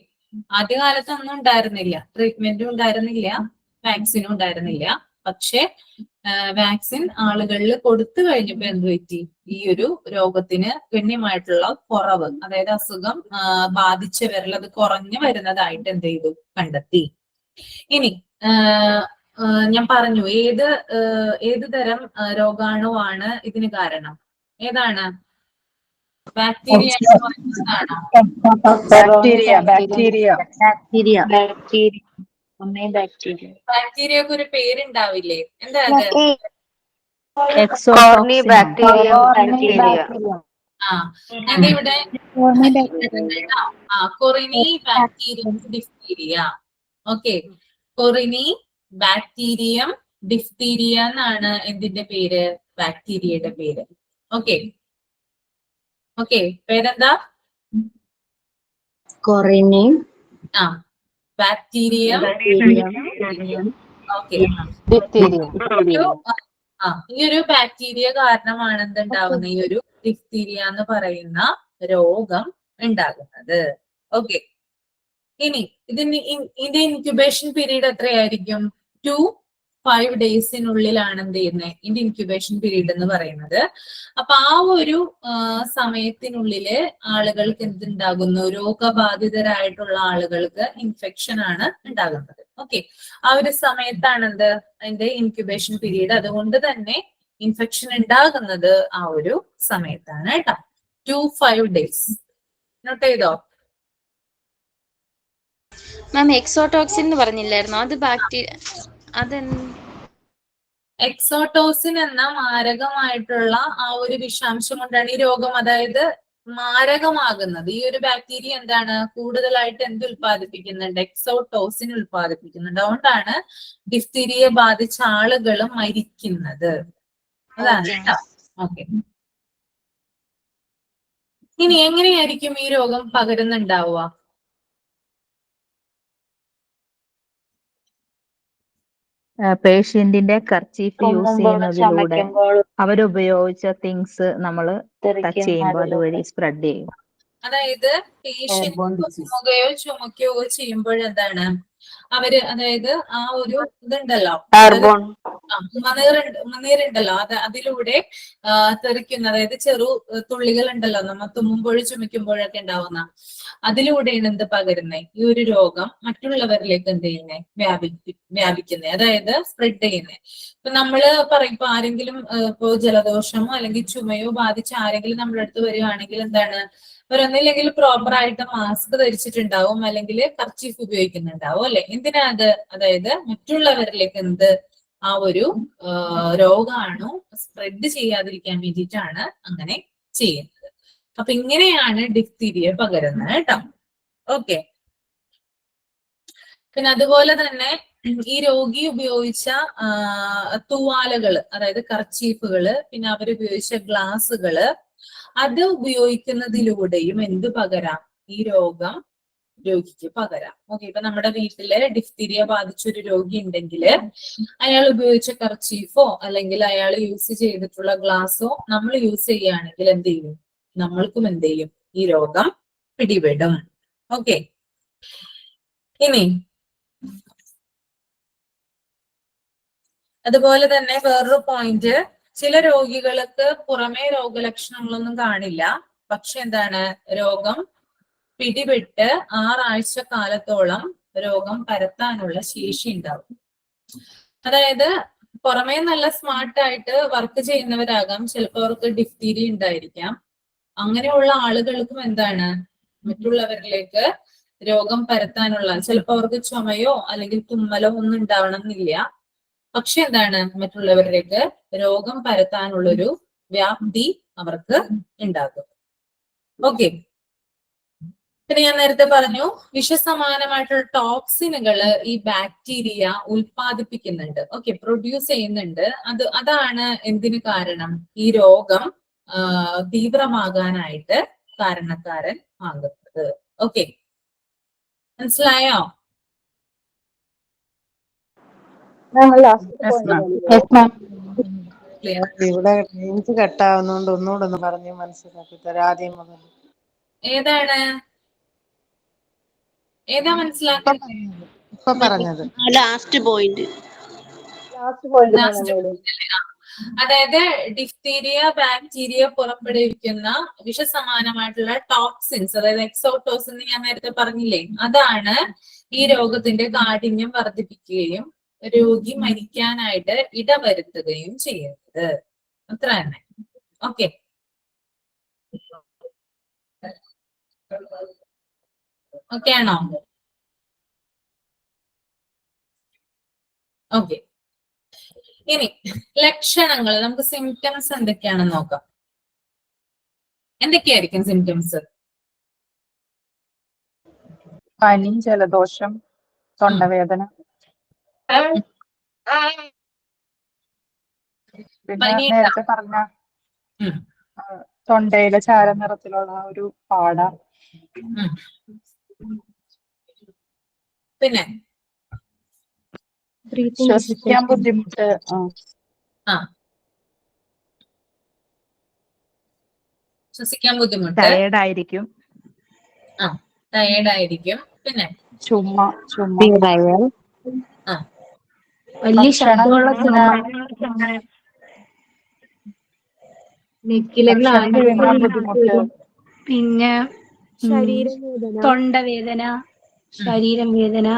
ആദ്യകാലത്ത് ഒന്നും ഉണ്ടായിരുന്നില്ല, ട്രീറ്റ്മെന്റും ഉണ്ടായിരുന്നില്ല, വാക്സിനും ഉണ്ടായിരുന്നില്ല. പക്ഷെ വാക്സിൻ ആളുകളിൽ കൊടുത്തു കഴിഞ്ഞപ്പോ എന്ത് പറ്റി? ഈ ഒരു രോഗത്തിന് ഗണ്യമായിട്ടുള്ള കുറവ്, അതായത് അസുഖം ബാധിച്ചവരിൽ അത് കുറഞ്ഞു വരുന്നതായിട്ട് എന്ത് ചെയ്തു? കണ്ടെത്തി. ഇനി ഞാൻ പറഞ്ഞു ഏത് തരം രോഗാണുവാണ് ഇതിന് കാരണം? ഏതാണ്? ബാക്ടീരിയ ബാക്ടീരിയക്ക് ഒരു പേരുണ്ടാവില്ലേ? എന്താ അത്? Corynebacterium diphtheria. എന്റെ ഇവിടെ corynebacterium diphtheria. Okay. Corynebacterium diphtheria എന്നാണ് എന്തിന്റെ പേര്? ബാക്ടീരിയയുടെ പേര്. ഓക്കെ. ഓക്കെ. പേരെന്താ? Corynebacterium. ഓക്കെ. ഈ ഒരു ബാക്ടീരിയ കാരണമാണ് എന്തുണ്ടാവുന്നത്? ഈ ഒരു ഡിഫ്തീരിയ എന്ന് പറയുന്ന രോഗം ഉണ്ടാകുന്നത്. ഓക്കെ. ഇനി ഇതിന്റെ ഇൻക്യുബേഷൻ പീരീഡ് എത്രയായിരിക്കും? 2-5 ഡേയ്സിനുള്ളിലാണ് എന്ത് ചെയ്യുന്നത്? ഇതിന്റെ ഇൻക്യുബേഷൻ പീരീഡ് എന്ന് പറയുന്നത്. അപ്പൊ ആ ഒരു സമയത്തിനുള്ളില് ആളുകൾക്ക് എന്തുണ്ടാകുന്നു? രോഗബാധിതരായിട്ടുള്ള ആളുകൾക്ക് ഇൻഫെക്ഷൻ ആണ് ഉണ്ടാകുന്നത്. ഓക്കെ. ആ ഒരു സമയത്താണ് എന്ത്? അതിന്റെ ഇൻക്യുബേഷൻ പീരീഡ്. അതുകൊണ്ട് തന്നെ ഇൻഫെക്ഷൻ ഉണ്ടാകുന്നത് ആ ഒരു സമയത്താണ് കേട്ടോ. 2-5 ഡേയ്സ്. നോട്ട് ചെയ്തോ? മാം, എക്സോടോക്സിൻ എന്ന് പറഞ്ഞില്ലായിരുന്നു? അത് ബാക്ടീരിയ എക്സോട്ടോസിൻ എന്ന മാരകമായിട്ടുള്ള ആ ഒരു വിഷാംശം കൊണ്ടാണ് ഈ രോഗം, അതായത് മാരകമാകുന്നത്. ഈ ഒരു ബാക്ടീരിയ എന്താണ് കൂടുതലായിട്ട് എന്ത് ഉൽപ്പാദിപ്പിക്കുന്നുണ്ട്? എക്സോട്ടോസിൻ ഉൽപ്പാദിപ്പിക്കുന്നുണ്ട്. അതുകൊണ്ടാണ് ഡിഫ്തീരിയ ബാധിച്ച ആളുകൾ മരിക്കുന്നത്. അതാണ് കേട്ടോ. ഓക്കെ. ഇനി എങ്ങനെയായിരിക്കും ഈ രോഗം പകരുന്നുണ്ടാവുക? പേഷ്യന്റിന്റെ കർച്ചീഫ് യൂസ് ചെയ്യുന്നതിലൂടെ അവരുപയോഗിച്ച തിങ്സ് നമ്മൾ ടച്ച് ചെയ്യുമ്പോൾ അതുവഴി സ്പ്രെഡ് ചെയ്യും. അതായത് പേഷ്യന്റ് തുമ്മുകയോ ചുമക്കുകയോ ചെയ്യുമ്പോഴെന്താണ് അവര്, അതായത് ആ ഒരു ഇതുണ്ടല്ലോ, മണീറുണ്ടല്ലോ, അതിലൂടെ തെറിക്കുന്ന, അതായത് ചെറു തുള്ളികൾ ഉണ്ടല്ലോ നമ്മ തുമ്മുമ്പോഴും ചുമക്കുമ്പോഴൊക്കെ ഉണ്ടാവുന്ന, അതിലൂടെയാണ് എന്ത് പകരുന്നത്? ഈ ഒരു രോഗം മറ്റുള്ളവരിലേക്ക് എന്ത് ചെയ്യുന്നത്? വ്യാപിക്കുന്നത്, അതായത് സ്പ്രെഡ് ചെയ്യുന്നത്. ഇപ്പൊ നമ്മള് പറയും, ഇപ്പൊ ആരെങ്കിലും ഇപ്പോ ജലദോഷമോ അല്ലെങ്കിൽ ചുമയോ ബാധിച്ച ആരെങ്കിലും നമ്മുടെ അടുത്ത് വരികയാണെങ്കിൽ എന്താണ്, അവരൊന്നില്ലെങ്കിൽ പ്രോപ്പർ ആയിട്ട് മാസ്ക് ധരിച്ചിട്ടുണ്ടാവും, അല്ലെങ്കിൽ കർച്ചീഫ് ഉപയോഗിക്കുന്നുണ്ടാവും അല്ലെ? എന്തിനാ അത്? അതായത് മറ്റുള്ളവരിലേക്ക് എന്ത് ആ ഒരു രോഗാണു സ്പ്രെഡ് ചെയ്യാതിരിക്കാൻ വേണ്ടിയിട്ടാണ് അങ്ങനെ ചെയ്യുന്നത്. അപ്പൊ ഇങ്ങനെയാണ് ഡിഫ്തീരിയ പകരുന്നത് കേട്ടോ. ഓക്കെ. പിന്നെ അതുപോലെ തന്നെ ഈ രോഗി ഉപയോഗിച്ച തൂവാലകള്, അതായത് കർച്ചീഫുകള്, പിന്നെ അവരുപയോഗിച്ച ഗ്ലാസുകള്, അത് ഉപയോഗിക്കുന്നതിലൂടെയും എന്ത് പകരാം? ഈ രോഗം രോഗിക്ക് പകരാം. ഓക്കെ, ഇപ്പൊ നമ്മുടെ വീട്ടില് ഡിഫ്തീരിയ ബാധിച്ചൊരു രോഗി ഉണ്ടെങ്കിൽ അയാൾ ഉപയോഗിച്ച കർച്ചീഫോ അല്ലെങ്കിൽ അയാൾ യൂസ് ചെയ്തിട്ടുള്ള ഗ്ലാസോ നമ്മൾ യൂസ് ചെയ്യുകയാണെങ്കിൽ എന്ത് ചെയ്യും? നമ്മൾക്കും എന്ത് ചെയ്യും? ഈ രോഗം പിടിപെടും. ഓക്കെ, ഇനി അതുപോലെ തന്നെ വേറൊരു പോയിന്റ്, ചില രോഗികൾക്ക് പുറമേ രോഗലക്ഷണങ്ങളൊന്നും കാണില്ല, പക്ഷെ എന്താണ്, രോഗം പിടിപെട്ട് 6 ആഴ്ച കാലത്തോളം രോഗം പരത്താനുള്ള ശേഷി ഉണ്ടാവും. അതായത് പുറമേ നല്ല സ്മാർട്ടായിട്ട് വർക്ക് ചെയ്യുന്നവരാകാം, ചിലപ്പോൾ അവർക്ക് ഡിഫ്തീരിയ ഉണ്ടായിരിക്കാം. അങ്ങനെയുള്ള ആളുകൾക്കും എന്താണ്, മറ്റുള്ളവരിലേക്ക് രോഗം പരത്താനുള്ള, ചിലപ്പോൾ അവർക്ക് ചുമയോ അല്ലെങ്കിൽ തുമ്മലോ ഒന്നും ഉണ്ടാവണമെന്നില്ല, പക്ഷെ എന്താണ്, മറ്റുള്ളവരിലേക്ക് രോഗം പരത്താനുള്ളൊരു വ്യാപ്തി അവർക്ക് ഉണ്ടാകും. ഓക്കെ, പിന്നെ ഞാൻ നേരത്തെ പറഞ്ഞു വിഷസമാനമായിട്ടുള്ള ടോക്സിനുകൾ ഈ ബാക്ടീരിയ ഉൽപ്പാദിപ്പിക്കുന്നുണ്ട്, ഓക്കെ, പ്രൊഡ്യൂസ് ചെയ്യുന്നുണ്ട്. അതാണ് എന്തിന് കാരണം? ഈ രോഗം തീവ്രമാകാനായിട്ട് കാരണക്കാരൻ ആകുന്നത്. ഓക്കെ, മനസ്സിലായോ? ഇവിടെ റേഞ്ച് കട്ടാവുന്നോണ്ട് ഒന്നുകൂടെ ഒന്ന് പറഞ്ഞ് മനസ്സിലാക്കി തരാം ആദ്യം മുതൽ. ഏതാ മനസ്സിലാക്കുന്നത്? ഇപ്പൊ പറഞ്ഞത് ലാസ്റ്റ് പോയിന്റ്. അതായത് ഡിഫ്തീരിയ ബാക്ടീരിയ പുറപ്പെടുവിക്കുന്ന വിഷസമാനമായിട്ടുള്ള ടോക്സിൻസ്, അതായത് എക്സോട്ടോസിൻ എന്ന് ഞാൻ നേരത്തെ പറഞ്ഞില്ലേ, അതാണ് ഈ രോഗത്തിന്റെ കാഠിന്യം വർദ്ധിപ്പിക്കുകയും രോഗി മരിക്കാനായിട്ട് ഇടവരുത്തുകയും ചെയ്യുന്നത്. അത്ര തന്നെ. ഓക്കെ, ഓക്കെ ആണോ? ഓക്കെ, ഇനി ലക്ഷണങ്ങൾ, നമുക്ക് സിംറ്റംസ് എന്തൊക്കെയാണെന്ന് നോക്കാം. എന്തൊക്കെയായിരിക്കും സിംറ്റംസ്? പനി, ജലദോഷം, തൊണ്ടവേദന, പിന്നെ നേരത്തെ പറഞ്ഞ തൊണ്ടയിലെ ചാരനിറത്തിലുള്ള ഒരു പാട, പിന്നെ ശ്വസിക്കാൻ ബുദ്ധിമുട്ട്, ശ്വസിക്കാൻ ബുദ്ധിമുട്ട്, ടയേർഡായിരിക്കും, ടയേർഡായിരിക്കും, പിന്നെ ചുമ, വലിയ ശബ്ദമുള്ള ചുമ, ബുദ്ധിമുട്ട്, പിന്നെ തൊണ്ടവേദന, ശരീരം വേദന,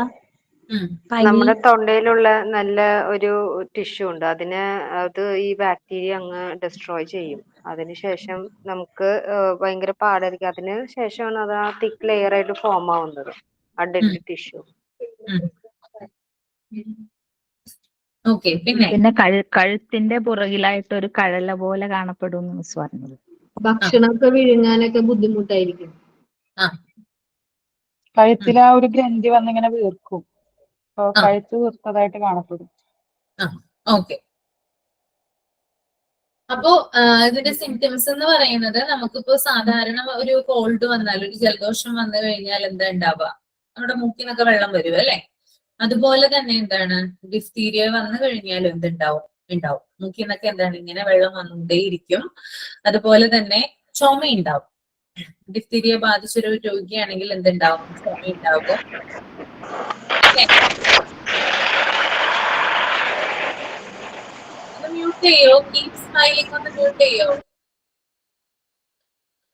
നമ്മുടെ തൊണ്ടയിലുള്ള നല്ല ഒരു ടിഷ്യൂ ഉണ്ട്, അത് ഈ ബാക്ടീരിയ അങ്ങ് ഡിസ്ട്രോയ് ചെയ്യും. അതിനുശേഷം നമുക്ക് ഭയങ്കര പാടായിരിക്കും. അതിന് ശേഷമാണ് അത് ആ തിക്ക് ലെയർ ആയിട്ട് ഫോം ആവുന്നത്, ആ ഡെഡ് ടിഷ്യൂ. പിന്നെ കഴുത്തിന്റെ പുറകിലായിട്ട് ഒരു കഴല പോലെ കാണപ്പെടും മിസ് പറഞ്ഞത്. ഭക്ഷണമൊക്കെ വിഴുങ്ങാനൊക്കെ ബുദ്ധിമുട്ടായിരിക്കും. കഴുത്തിൽ ആ ഒരു ഗ്രന്ഥി വന്നിങ്ങനെ വീർക്കും, കഴുത്ത് വീർത്തതായിട്ട് കാണപ്പെടും. ഓക്കെ, അപ്പോ ഇതിന്റെ സിംറ്റംസ് എന്ന് പറയുന്നത്, നമുക്കിപ്പോ സാധാരണ ഒരു കോൾഡ് വന്നാൽ, ഒരു ജലദോഷം വന്നു കഴിഞ്ഞാൽ എന്താ ഉണ്ടാവുക? നമ്മുടെ മൂക്കിനൊക്കെ വെള്ളം വരും അല്ലെ? അതുപോലെ തന്നെ എന്താണ്, ഡിഫ്തീരിയ വന്നു കഴിഞ്ഞാൽ എന്തുണ്ടാവും? മൂക്കിൽ നിന്നൊക്കെ എന്താണ്, ഇങ്ങനെ വെള്ളം വന്നുകൊണ്ടേയിരിക്കും. അതുപോലെ തന്നെ ചുമയുണ്ടാവും. ഡിഫ്തീരിയ ബാധിച്ചൊരു രോഗിയാണെങ്കിൽ എന്തുണ്ടാവും? ചുമയുണ്ടാവും. മ്യൂട്ട് ചെയ്യോ? കീപ് സ്മൈലിംഗ് ഒന്ന് മ്യൂട്ട് ചെയ്യോ?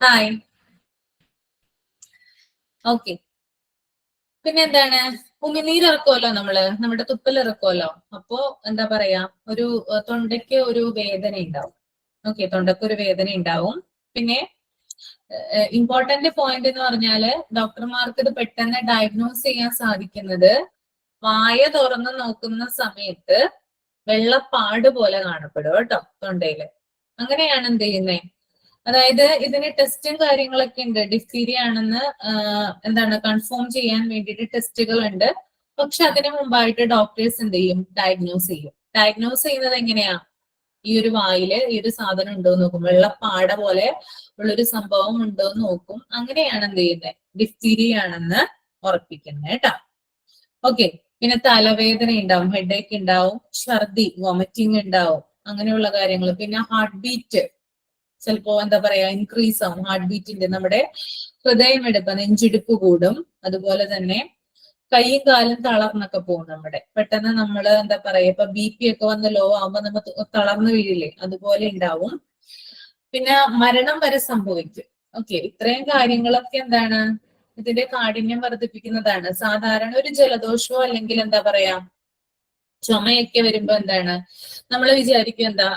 ഹായ്. ഓക്കെ, പിന്നെ എന്താണ്, ഉമിനീരിറക്കുമല്ലോ നമ്മുടെ തുപ്പലിറക്കുമല്ലോ. അപ്പോ എന്താ പറയാ, ഒരു തൊണ്ടയ്ക്ക് ഒരു വേദന ഉണ്ടാവും. ഓക്കെ, തൊണ്ടയ്ക്ക് ഒരു വേദന ഉണ്ടാവും. പിന്നെ ഇമ്പോർട്ടന്റ് പോയിന്റ് എന്ന് പറഞ്ഞാല്, ഡോക്ടർമാർക്ക് ഇത് പെട്ടെന്ന് ഡയഗ്നോസ് ചെയ്യാൻ സാധിക്കുന്നത്, വായ തുറന്ന് നോക്കുന്ന സമയത്ത് വെള്ളപ്പാട് പോലെ കാണപ്പെടും കേട്ടോ തൊണ്ടയില്. അങ്ങനെയാണ് എന്ത് ചെയ്യുന്നേ, അതായത് ഇതിന് ടെസ്റ്റും കാര്യങ്ങളൊക്കെ ഉണ്ട്. ഡിഫ്തീരിയ ആണെന്ന് എന്താണ് കൺഫേം ചെയ്യാൻ വേണ്ടിയിട്ട് ടെസ്റ്റുകൾ ഉണ്ട്. പക്ഷെ അതിന് മുമ്പായിട്ട് ഡോക്ടേഴ്സ് എന്ത് ചെയ്യും? ഡയഗ്നോസ് ചെയ്യും. ഡയഗ്നോസ് ചെയ്യുന്നത് എങ്ങനെയാ? ഈ ഒരു വായില് ഈ ഒരു സാധനം ഉണ്ടോ എന്ന് നോക്കും. വെള്ളപ്പാട പോലെ ഉള്ളൊരു സംഭവം ഉണ്ടോ എന്ന് നോക്കും. അങ്ങനെയാണ് എന്ത് ചെയ്യുന്നത്? ഡിഫ്തീരിയ ആണെന്ന് ഉറപ്പിക്കുന്നത് കേട്ടോ. ഓക്കെ. പിന്നെ തലവേദന ഉണ്ടാവും, ഹെഡേക്ക് ഉണ്ടാവും, ഛർദി, വൊമിറ്റിംഗ് ഉണ്ടാവും, അങ്ങനെയുള്ള കാര്യങ്ങൾ. പിന്നെ ഹാർട്ട് ബീറ്റ് ചിലപ്പോ എന്താ പറയാ ഇൻക്രീസ് ആവും. ഹാർട്ട് ബീറ്റിന്റെ നമ്മുടെ ഹൃദയമെടുപ്പ്, നെഞ്ചിടിപ്പ് കൂടും. അതുപോലെ തന്നെ കൈയും കാലും തളർന്നൊക്കെ പോകും. നമ്മുടെ പെട്ടെന്ന് നമ്മൾ എന്താ പറയാ ഇപ്പൊ BP ഒക്കെ വന്ന് ലോ ആവുമ്പോ നമ്മൾ തളർന്നു വീഴില്ലേ, അതുപോലെ ഉണ്ടാവും. പിന്നെ മരണം വരെ സംഭവിക്കും. ഓക്കെ. ഇത്രയും കാര്യങ്ങളൊക്കെ എന്താണ് ഇതിന്റെ കാഠിന്യം വർദ്ധിപ്പിക്കുന്നതാണ്. സാധാരണ ഒരു ജലദോഷമോ അല്ലെങ്കിൽ എന്താ പറയാ ചുമയൊക്കെ വരുമ്പോ എന്താണ് നമ്മൾ വിചാരിക്കും എന്താ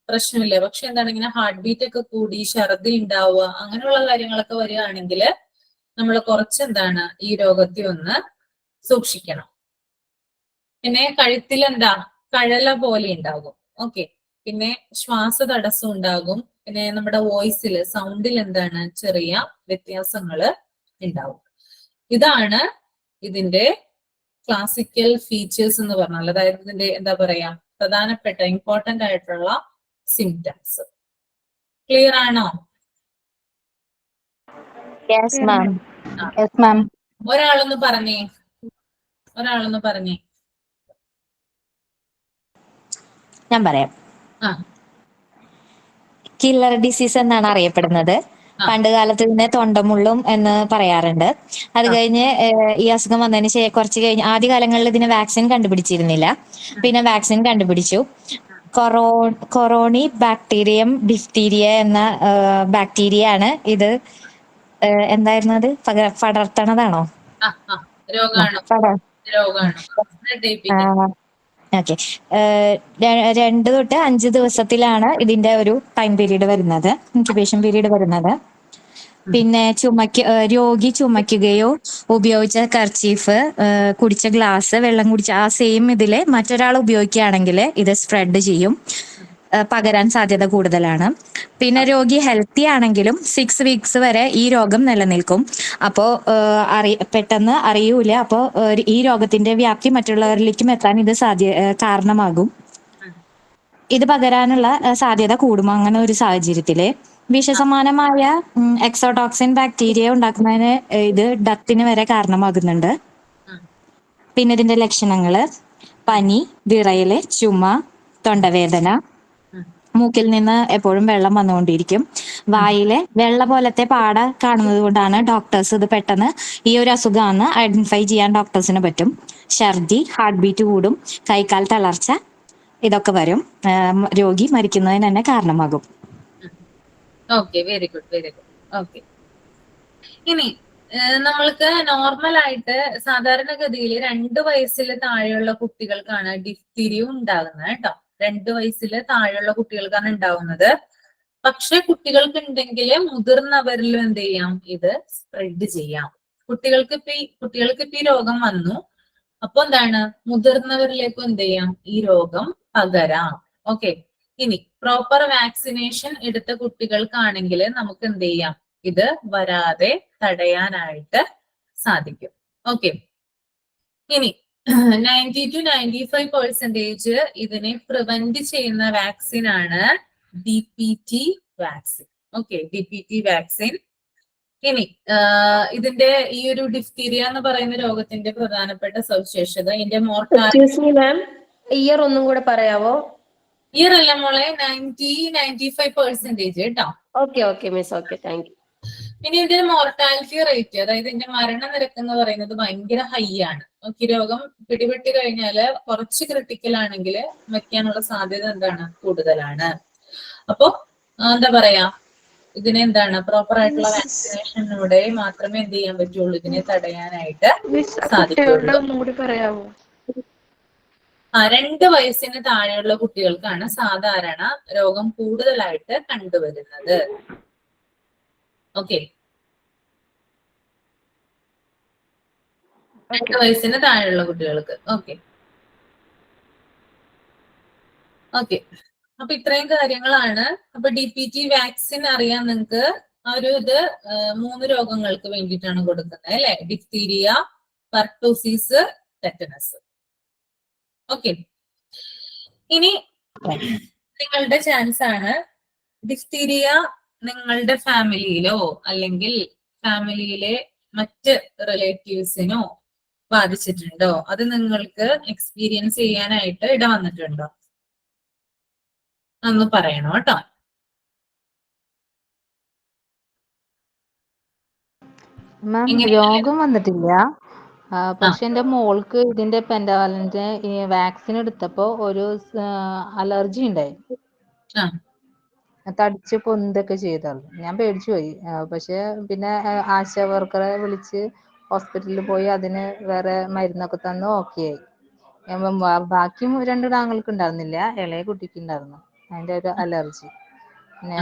പ്രശ്നമില്ല. പക്ഷെ എന്താണ് ഇങ്ങനെ ഹാർട്ട് ബീറ്റ് ഒക്കെ കൂടി ഛർദി ഉണ്ടാവുക അങ്ങനെയുള്ള കാര്യങ്ങളൊക്കെ വരികയാണെങ്കിൽ നമ്മൾ കുറച്ച് എന്താണ് ഈ രോഗത്തെ ഒന്ന് സൂക്ഷിക്കണം. പിന്നെ കഴുത്തിൽ എന്താ കഴല പോലെ ഉണ്ടാകും. ഓക്കെ. പിന്നെ ശ്വാസ തടസ്സം ഉണ്ടാകും. പിന്നെ നമ്മുടെ വോയിസിൽ സൗണ്ടിൽ എന്താണ് ചെറിയ വ്യത്യാസങ്ങള് ഉണ്ടാവും. ഇതാണ് ഇതിന്റെ ക്ലാസിക്കൽ ഫീച്ചേഴ്സ് എന്ന് പറഞ്ഞാൽ, അതായത് ഇതിന്റെ എന്താ പറയാ പ്രധാനപ്പെട്ട ഇമ്പോർട്ടന്റ് ആയിട്ടുള്ള സിംറ്റംസ്. ക്ലിയർ ആണോ? Yes ma'am. Yes ma'am. ഒരാളൊന്ന് പറഞ്ഞേ. ഞാൻ പറയാം. ആ. കില്ലർ ഡിസീസ് എന്നാണ് അറിയപ്പെടുന്നത്. പണ്ട് കാലത്ത് ഇതിനെ തൊണ്ടമുള്ളും എന്ന് പറയാറുണ്ട്. അത് കഴിഞ്ഞ് ഈ അസുഖം വന്നതിന് ശേഷം കുറച്ച് കഴിഞ്ഞ് ആദ്യകാലങ്ങളിൽ ഇതിന് വാക്സിൻ കണ്ടുപിടിച്ചിരുന്നില്ല. പിന്നെ വാക്സിൻ കണ്ടുപിടിച്ചു. കൊറോണി ബാക്ടീരിയം ഡിഫ്തീരിയ എന്ന ബാക്ടീരിയ ആണ് ഇത്. എന്തായിരുന്നു അത്? പടർത്തണതാണോ? ഓക്കെ. 2 തൊട്ട് 5 ദിവസത്തിലാണ് ഇതിന്റെ ഒരു ടൈം പീരീഡ് വരുന്നത്, ഇൻക്യുബേഷൻ പീരീഡ് വരുന്നത്. പിന്നെ രോഗി ചുമയ്ക്കുകയോ ഉപയോഗിച്ച കർച്ചീഫ്, കുടിച്ച ഗ്ലാസ്, വെള്ളം കുടിച്ച ആ സെയിം ഇതില് മറ്റൊരാൾ ഉപയോഗിക്കുകയാണെങ്കിൽ ഇത് സ്പ്രെഡ് ചെയ്യും, പകരാൻ സാധ്യത കൂടുതലാണ്. പിന്നെ രോഗി ഹെൽത്തി ആണെങ്കിലും 6 വീക്സ് വരെ ഈ രോഗം നിലനിൽക്കും. അപ്പോ പെട്ടെന്ന് അറിയൂല. അപ്പോ ഈ രോഗത്തിന്റെ വ്യാപ്തി മറ്റുള്ളവരിലേക്കും എത്താൻ ഇത് കാരണമാകും. ഇത് പകരാനുള്ള സാധ്യത കൂടും. അങ്ങനെ ഒരു സാഹചര്യത്തില് വിഷസമാനമായ എക്സോടോക്സിൻ ബാക്ടീരിയ ഉണ്ടാക്കുന്നതിന് ഇത് ഡത്തിന് വരെ കാരണമാകുന്നുണ്ട്. പിന്നെ ഇതിന്റെ ലക്ഷണങ്ങള് പനി, വിറയല്, ചുമ, തൊണ്ടവേദന, മൂക്കിൽ നിന്ന് എപ്പോഴും വെള്ളം വന്നുകൊണ്ടിരിക്കും. വായിലെ വെള്ള പോലത്തെ പാട കാണുന്നത് കൊണ്ടാണ് ഡോക്ടേഴ്സ് ഇത് പെട്ടെന്ന് ഈ ഒരു അസുഖമാണെന്ന് ഐഡന്റിഫൈ ചെയ്യാൻ ഡോക്ടേഴ്സിന് പറ്റും. ഛർദി, ഹാർട്ട് ബീറ്റ് കൂടും, കൈക്കാൽ തളർച്ച, ഇതൊക്കെ വരും. രോഗി മരിക്കുന്നതിന് തന്നെ കാരണമാകും. Okay, very good, very good. Okay. ഇനി നമ്മൾക്ക് നോർമൽ ആയിട്ട് സാധാരണഗതിയിൽ 2 വയസ്സിൽ താഴെയുള്ള കുട്ടികൾക്കാണ് ഡിഫ്തീരിയ ഉണ്ടാകുന്നത് കേട്ടോ. 2 വയസ്സിൽ താഴെയുള്ള കുട്ടികൾക്കാണ് ഉണ്ടാവുന്നത്. പക്ഷെ കുട്ടികൾക്ക് ഉണ്ടെങ്കിൽ മുതിർന്നവരിലും എന്ത് ചെയ്യാം? ഇത് സ്പ്രെഡ് ചെയ്യാം. കുട്ടികൾക്ക് ഇപ്പൊ ഈ രോഗം വന്നു. അപ്പൊ എന്താണ് മുതിർന്നവരിലേക്കും എന്ത് ചെയ്യാം? ഈ രോഗം പകരാം. ഓക്കെ. ഇനി പ്രോപ്പർ വാക്സിനേഷൻ എടുത്ത കുട്ടികൾക്കാണെങ്കിൽ നമുക്ക് എന്ത് ചെയ്യാം? ഇത് വരാതെ തടയാനായിട്ട് സാധിക്കും. ഓക്കെ. ഇനി 90 to 95% ഇതിനെ പ്രിവെന്റ് ചെയ്യുന്ന വാക്സിൻ ആണ് DPT vaccine. Okay, DPT vaccine. ഇനി ഇതിന്റെ ഈ ഒരു ഡിഫ്തീരിയ എന്ന് പറയുന്ന രോഗത്തിന്റെ പ്രധാനപ്പെട്ട സവിശേഷത ഇതിന്റെ മോർട്ടാലിറ്റി. ഇയർ ഒന്നും കൂടെ പറയാവോ? ഇയർ അല്ല മോളെ, 90-95% കേട്ടോ. Okay miss. Okay, thank you. ഇനി ഇതിന്റെ മോർട്ടാലിറ്റി റേറ്റ്, അതായത് ഇതിന്റെ മരണനിരക്ക് എന്ന് പറയുന്നത് ഭയങ്കര ഹൈ ആണ്. ഓക്കെ. രോഗം പിടിപെട്ട് കഴിഞ്ഞാല് കുറച്ച് ക്രിട്ടിക്കൽ ആണെങ്കിൽ മരിക്കാനുള്ള സാധ്യത എന്താണ്? കൂടുതലാണ്. അപ്പൊ എന്താ പറയാ ഇതിനെ എന്താണ് പ്രോപ്പർ ആയിട്ടുള്ള വാക്സിനേഷനിലൂടെ മാത്രമേ എന്ത് ചെയ്യാൻ പറ്റുള്ളൂ? ഇതിനെ തടയാനായിട്ട് സാധിക്കുള്ളൂ. 2 വയസ്സിന് താഴെയുള്ള കുട്ടികൾക്കാണ് സാധാരണ രോഗം കൂടുതലായിട്ട് കണ്ടുവരുന്നത്. ഓക്കെ. 2 വയസ്സിന് താഴെയുള്ള കുട്ടികൾക്ക്. ഓക്കെ. അപ്പൊ ഇത്രയും കാര്യങ്ങളാണ്. അപ്പൊ DPT വാക്സിൻ അറിയാൻ നിങ്ങൾക്ക് ഇത് 3 രോഗങ്ങൾക്ക് വേണ്ടിയിട്ടാണ് കൊടുക്കുന്നത് അല്ലെ? Diphtheria, pertussis, tetanus. ഓക്കെ, ഇനി നിങ്ങളുടെ ചാൻസ് ആണ്. ഡിഫ്തീരിയ നിങ്ങളുടെ ഫാമിലിയിലോ അല്ലെങ്കിൽ ഫാമിലിയിലെ മറ്റ് റിലേറ്റീവ്സിനോ ബാധിച്ചിട്ടുണ്ടോ? അത് നിങ്ങൾക്ക് എക്സ്പീരിയൻസ് ചെയ്യാനായിട്ട് ഇട വന്നിട്ടുണ്ടോ? ഒന്ന് പറയണോ കേട്ടോ. മാം രോഗം വന്നിട്ടില്ല. പക്ഷെ എന്റെ മോൾക്ക് ഇതിന്റെ പെൻഡാവാലന്റ് വാക്സിൻ എടുത്തപ്പോ ഒരു അലർജി ഉണ്ടായി. തടിച്ച് പൊന്തൊക്കെ ചെയ്തായിരുന്നു. ഞാൻ പേടിച്ചു പോയി. പക്ഷെ പിന്നെ ആശാ വർക്കറെ വിളിച്ച് ഹോസ്പിറ്റലിൽ പോയി അതിന് വേറെ മരുന്നൊക്കെ തന്നു ഓക്കെ ആയി. ബാക്കി 2 ആങ്ങൾക്ക് ഉണ്ടായിരുന്നില്ല, ഇളയ കുട്ടിക്ക് ഉണ്ടായിരുന്നു അതിന്റെ ഒരു അലർജി. പിന്നെ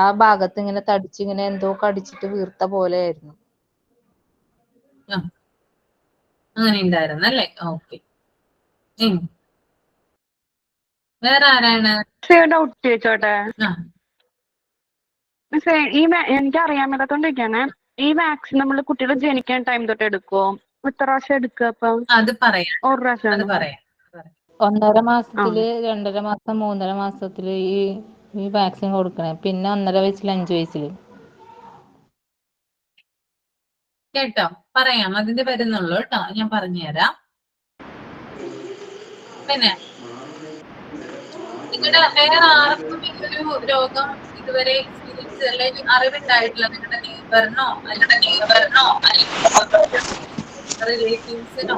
ആ ഭാഗത്ത് ഇങ്ങനെ തടിച്ച് ഇങ്ങനെ എന്തോ കടിച്ചിട്ട് വീർത്ത പോലെ ആയിരുന്നു. അങ്ങനെ ഉണ്ടായിരുന്നല്ലേ? ഓക്കെ. വേറെ ആരാണ്? ഡൗട്ട് ചോദിച്ചോട്ടെ? എനിക്ക് അറിയാൻ മേലാത്തോണ്ടിരിക്കാണ്. ഈ വാക്സിൻ നമ്മൾ കുട്ടികൾ ജനിക്കാൻ ടൈം തൊട്ട് എടുക്കുവോ? എത്ര പ്രാവശ്യം എടുക്കുക? അപ്പൊ അത് പറയാം, ഒരു പ്രാവശ്യം? 1.5 മാസത്തില്, 2.5 മാസം, 3.5 മാസത്തില് ഈ വാക്സിൻ കൊടുക്കണേ. പിന്നെ 1.5 വയസ്സിൽ, 5 വയസ്സില്. കേട്ടോ, പറയാം, അതിന്റെ വരുന്നുള്ളൂ കേട്ടോ, ഞാൻ പറഞ്ഞുതരാം. പിന്നെ നിങ്ങളുടെ വേറെ ആർക്കും ഇതൊരു രോഗം ഇതുവരെ എക്സ്പീരിയൻസ് അല്ലെങ്കിൽ അറിവുണ്ടായിട്ടില്ല? നിങ്ങളുടെ നെയ്ബറിനോ റിലേറ്റീവ്സിനോ?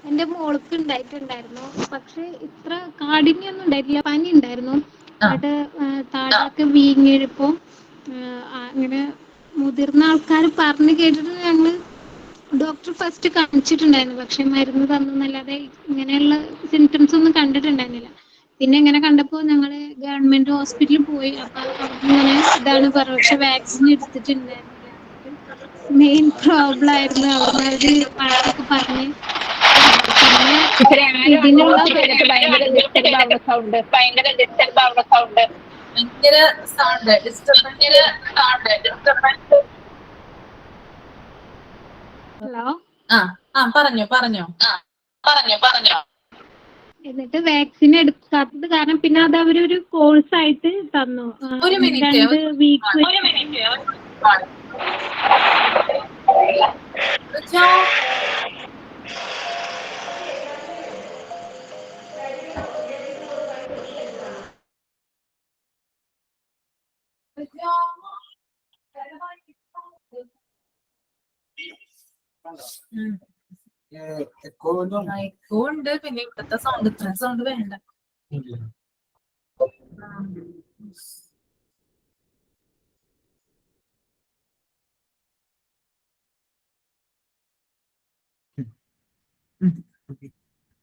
എന്റെ മോൾക്ക് ഉണ്ടായിട്ടുണ്ടായിരുന്നു. പക്ഷെ ഇത്ര കാഠിന്യൊന്നും ഉണ്ടായിട്ടില്ല. പനി ഉണ്ടായിരുന്നു. എന്നിട്ട് താഴൊക്കെ വീങ്ങിയപ്പോ അങ്ങനെ മുതിർന്ന ആൾക്കാർ പറഞ്ഞു കേട്ടിട്ട് ഞങ്ങള് ഡോക്ടർ ഫസ്റ്റ് കാണിച്ചിട്ടുണ്ടായിരുന്നു. പക്ഷെ മരുന്ന് തന്നല്ലാതെ ഇങ്ങനെയുള്ള സിംറ്റംസ് ഒന്നും കണ്ടിട്ടുണ്ടായിരുന്നില്ല. പിന്നെ ഇങ്ങനെ കണ്ടപ്പോ ഞങ്ങള് ഗവൺമെന്റ് ഹോസ്പിറ്റലിൽ പോയി. അപ്പൊ ഇങ്ങനെ ഇതാണ് പറഞ്ഞു. പക്ഷെ വാക്സിൻ എടുത്തിട്ടുണ്ടായിരുന്നില്ല. മെയിൻ പ്രോബ്ലം ആയിരുന്നു. അവിടുന്ന് വഴക്കൊക്കെ പറഞ്ഞ് ഇതിനുള്ള പറഞ്ഞോ. എന്നിട്ട് വാക്സിൻ എടുക്കാത്തത് കാരണം പിന്നെ അത് അവരൊരു കോഴ്സ് ആയിട്ട് തന്നു. 2 വീക്ക്. ഉണ്ട്. പിന്നെ ഇവിടുത്തെ സൗണ്ട് വേണ്ട.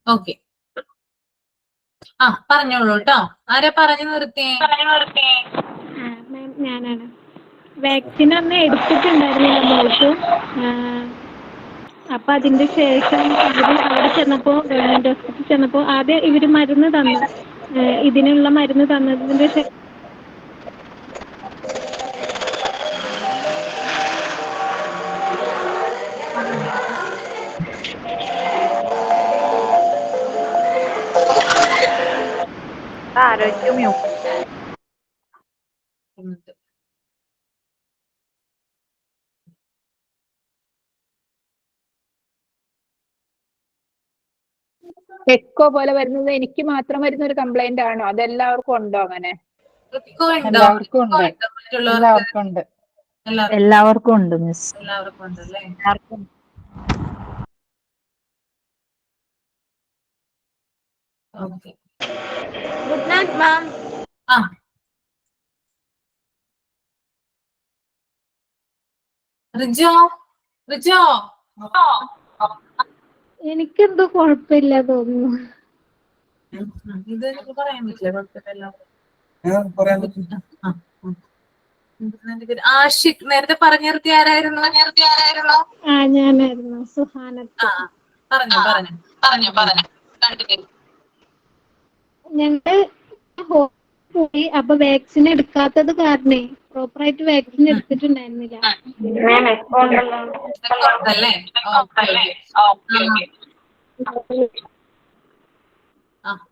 ഓക്കെ, പറഞ്ഞോളൂ കേട്ടോ. ആരാ പറഞ്ഞു നിർത്തിയേ? ഞാനാണ്. വാക്സിൻ അന്ന് എടുത്തിട്ടുണ്ടായിരുന്നില്ല മോൾക്ക്. അപ്പൊ അതിന്റെ ശേഷം അവിടെ ചെന്നപ്പോ, ഗവൺമെന്റ് ഹോസ്പിറ്റലിൽ ചെന്നപ്പോ ആദ്യം ഇവര് മരുന്ന് തന്നു. ഇതിനുള്ള മരുന്ന് തന്നതിന്റെ ശേഷം ആരോഗ്യം എക്കോ പോലെ വരുന്നത് എനിക്ക് മാത്രം വരുന്ന ഒരു കംപ്ലൈന്റ് ആണോ? അതെല്ലാവർക്കും ഉണ്ടോ അങ്ങനെ? എല്ലാവർക്കും ഉണ്ട്. എല്ലാവർക്കും ഉണ്ട് മിസ്. എല്ലാവർക്കും ഉണ്ടല്ലേ? ഓക്കെ, ഗുഡ് നൈറ്റ് മാം. റിജോ എനിക്കെന്തോ കുഴപ്പമില്ല തോന്നുന്നു. ഇത് എനിക്ക് പറയാൻ പറ്റില്ല. ആഷിഖ് നേരത്തെ പറഞ്ഞു നിർത്തി ആരായിരുന്നു? ഞാനായിരുന്നു, സുഹാനത്ത്. പറഞ്ഞു. ഞങ്ങള് പോയി. അപ്പൊ വാക്സിൻ എടുക്കാത്തത് കാരണേ പ്രോപ്പറായിട്ട് വാക്സിൻ എടുത്തിട്ടുണ്ടായിരുന്നില്ല. അല്ലേ?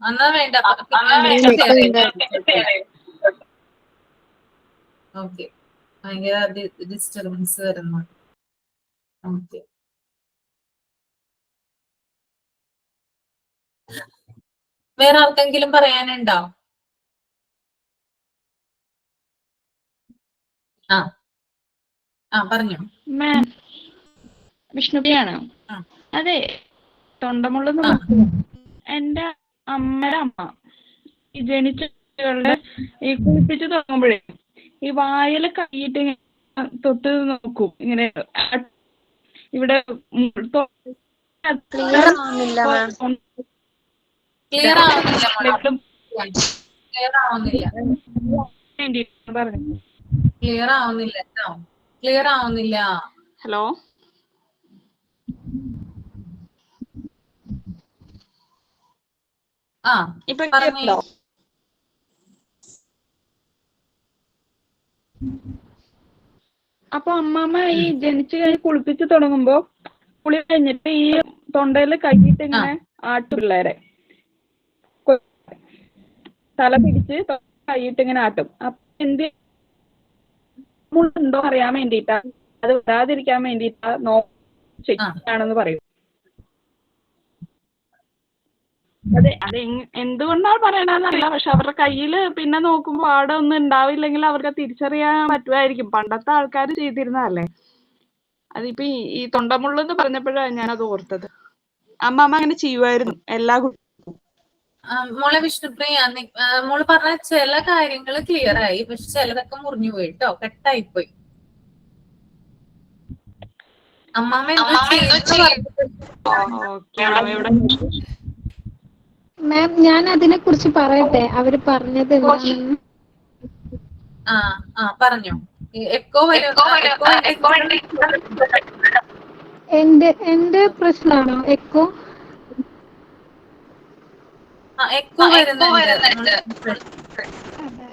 എന്നാ വേണ്ട. ഓക്കെ, ഭയങ്കര ഡിസ്റ്റർബൻസ് വരുന്നു. ഓക്കെ, വേറെ ആർക്കെങ്കിലും പറയാനുണ്ടോ? പറഞ്ഞു. മാം, വിഷ്ണുപ്രിയാണ്. അതെ, തൊണ്ടമുള്ളെന്ന് എന്റെ അമ്മയുടെ അമ്മ ഈ ജനിച്ച കുട്ടികളുടെ ഈ കുളിപ്പിച്ച് തുടങ്ങുമ്പോഴേ ഈ വായില് കൈയിട്ട് തൊട്ട് നോക്കും, ഇങ്ങനെ ഇവിടെ ക്ലിയർ ആവുന്നില്ല മാം. ക്ലിയർ ആവുന്നില്ല കേട്ടോ, ക്ലിയർ ആവുന്നില്ല. ഹലോ, ഇപ്പൊ പറഞ്ഞോ. അപ്പൊ അമ്മാമ്മ ഈ ജനിച്ചു കഴിഞ്ഞ് കുളിപ്പിച്ച് തുടങ്ങുമ്പോ കുളി കഴിഞ്ഞിട്ട് ഈ തൊണ്ടയില് കൈയിട്ട് ഇങ്ങനെ ആട്ടും പിള്ളേരെ, തല പിടിച്ച് കൈയിട്ട് ഇങ്ങനെ ആട്ടും. അപ്പൊ എന്ത് ഉണ്ടോ അറിയാൻ വേണ്ടിട്ടാ, അത് വരാതിരിക്കാൻ വേണ്ടിട്ടാ നോക്കാണെന്ന് പറയും. അതെ, എന്തുകൊണ്ടാണ് പറയണെന്നറിയില്ല. പക്ഷെ അവരുടെ കയ്യില് പിന്നെ നോക്കുമ്പോ പാടെ ഒന്നും ഉണ്ടാവില്ലെങ്കിൽ അവർക്ക് തിരിച്ചറിയാൻ പറ്റുമായിരിക്കും. പണ്ടത്തെ ആൾക്കാർ ചെയ്തിരുന്നതല്ലേ. അതിപ്പോ ഈ തൊണ്ടമുള്ളെന്ന് പറഞ്ഞപ്പോഴാണ് ഞാനത് ഓർത്തത്. അമ്മ അങ്ങനെ ചെയ്യുമായിരുന്നു എല്ലാ മോളെ വിഷ്ണുപ്രിയ, മോള് പറഞ്ഞ ചില കാര്യങ്ങൾ ക്ലിയർ ആയി, പക്ഷെ ചിലതൊക്കെ മുറിഞ്ഞു പോയി കേട്ടോ, കട്ടായിപ്പോയി. അമ്മാമ്മ മാം, ഞാൻ അതിനെ കുറിച്ച് പറയട്ടെ, അവര് പറഞ്ഞത് എന്താണെന്ന്. പറഞ്ഞോ. എക്കോ എന്റെ പ്രശ്നമാണോ എക്കോ?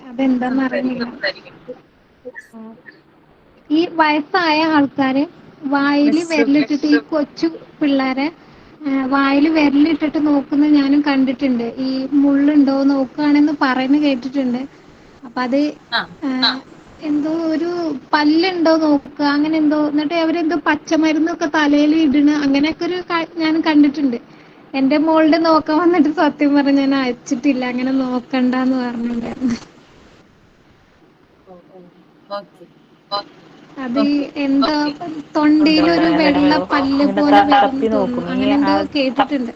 അതെന്താന്ന് അറിയില്ല. ഈ വയസ്സായ ആൾക്കാര് വായില് വിരലിട്ടിട്ട്, ഈ കൊച്ചു പിള്ളേരെ വായില് വിരലിട്ടിട്ട് നോക്കുന്നത് ഞാനും കണ്ടിട്ടുണ്ട്. ഈ മുള്ളുണ്ടോ നോക്കുകയാണെന്ന് പറയുന്നത് കേട്ടിട്ടുണ്ട്. അപ്പൊ അത് എന്തോ ഒരു പല്ലുണ്ടോ നോക്കുക, അങ്ങനെ എന്തോ. എന്നിട്ട് അവരെന്തോ പച്ചമരുന്നൊക്കെ തലയിൽ ഇടണ അങ്ങനെയൊക്കെ ഒരു ഞാൻ കണ്ടിട്ടുണ്ട്. എന്റെ മോളുടെ നോക്കാൻ വന്നിട്ട് സത്യം പറഞ്ഞ ഞാൻ അയച്ചിട്ടില്ല, അങ്ങനെ നോക്കണ്ടെന്ന് പറഞ്ഞിട്ടുണ്ടായിരുന്നു. അത് എന്താ തൊണ്ടയിലൊരു വെള്ള പല്ല് പോലെ വരുന്നു തോന്നുന്നു, അങ്ങനെ എന്തോ കേട്ടിട്ടുണ്ട്.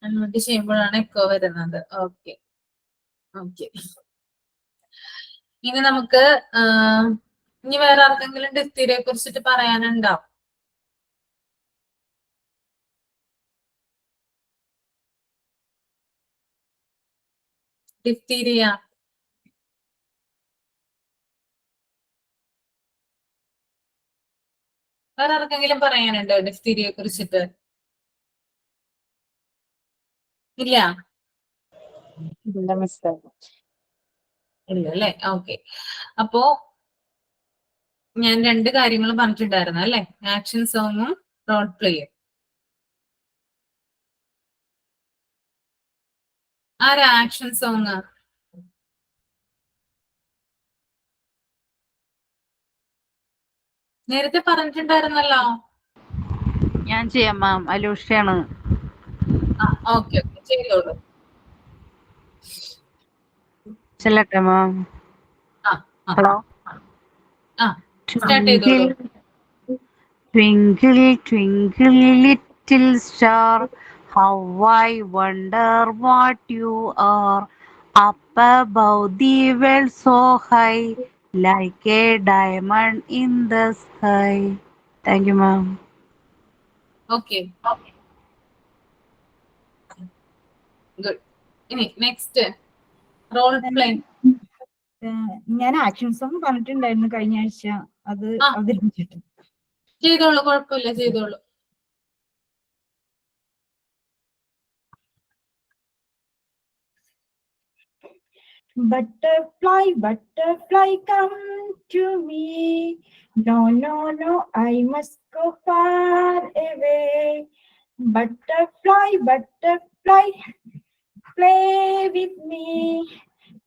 അൺമ്യൂട്ട് ചെയ്യുമ്പോഴാണ് എക്കോ വരുന്നത്. ഓക്കെ, ഇനി നമുക്ക് ഇനി വേറെ ആർക്കെങ്കിലും ഡിഫ്തീരിയയെ കുറിച്ചിട്ട് പറയാനുണ്ടോ? ഡിഫ്തീരിയ, വേറെ ആർക്കെങ്കിലും പറയാനുണ്ടോ ഡിഫ്തീരിയയെ കുറിച്ചിട്ട്? ഇല്ല അല്ലേ? ഓക്കെ, അപ്പോ ഞാൻ 2 കാര്യങ്ങൾ പറഞ്ഞിട്ടുണ്ടായിരുന്നു അല്ലെ, ആക്ഷൻ സോങ്ങും റോൾ പ്ലേയും. ആരാ ആക്ഷൻ സോങ്? നേരത്തെ പറഞ്ഞിട്ടുണ്ടായിരുന്നല്ലോ. ഞാൻ ചെയ്യാം മാം, അലൂഷയാണ്. ഓക്കെ, ചെയ്തോളൂ. ചെല്ലട്ടെ മാം? Hello. Twinkle, twinkle, twinkle, little star, how I wonder what you are, up above the world so high, like a diamond in the sky. Thank you, ma'am. Okay. Good. ഇനി next role play. ഞാൻ action song പറഞ്ഞിട്ടുണ്ടായിരുന്നു കഴിഞ്ഞ ആഴ്ച, അത് അവതരിപ്പിച്ചിട്ട്. ചെയ്തോളൂ, കുഴപ്പമില്ല, ചെയ്തോളൂ. Butterfly, butterfly, come to me. No, no, no, I must go far away. Butterfly, butterfly, play with me.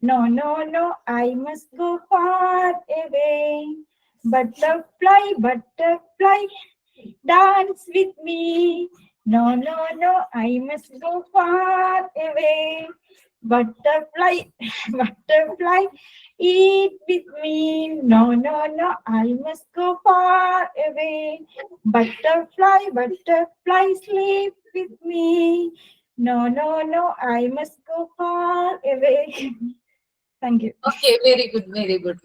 No, no, no, I must go far away. Butterfly, butterfly, dance with me. No, no, no, I must go far away. Butterfly, butterfly, eat with me. No, no, no, I must go far away. Butterfly, butterfly, sleep with me. No, no, no, I must go far away. Thank you. Okay, very good, very good.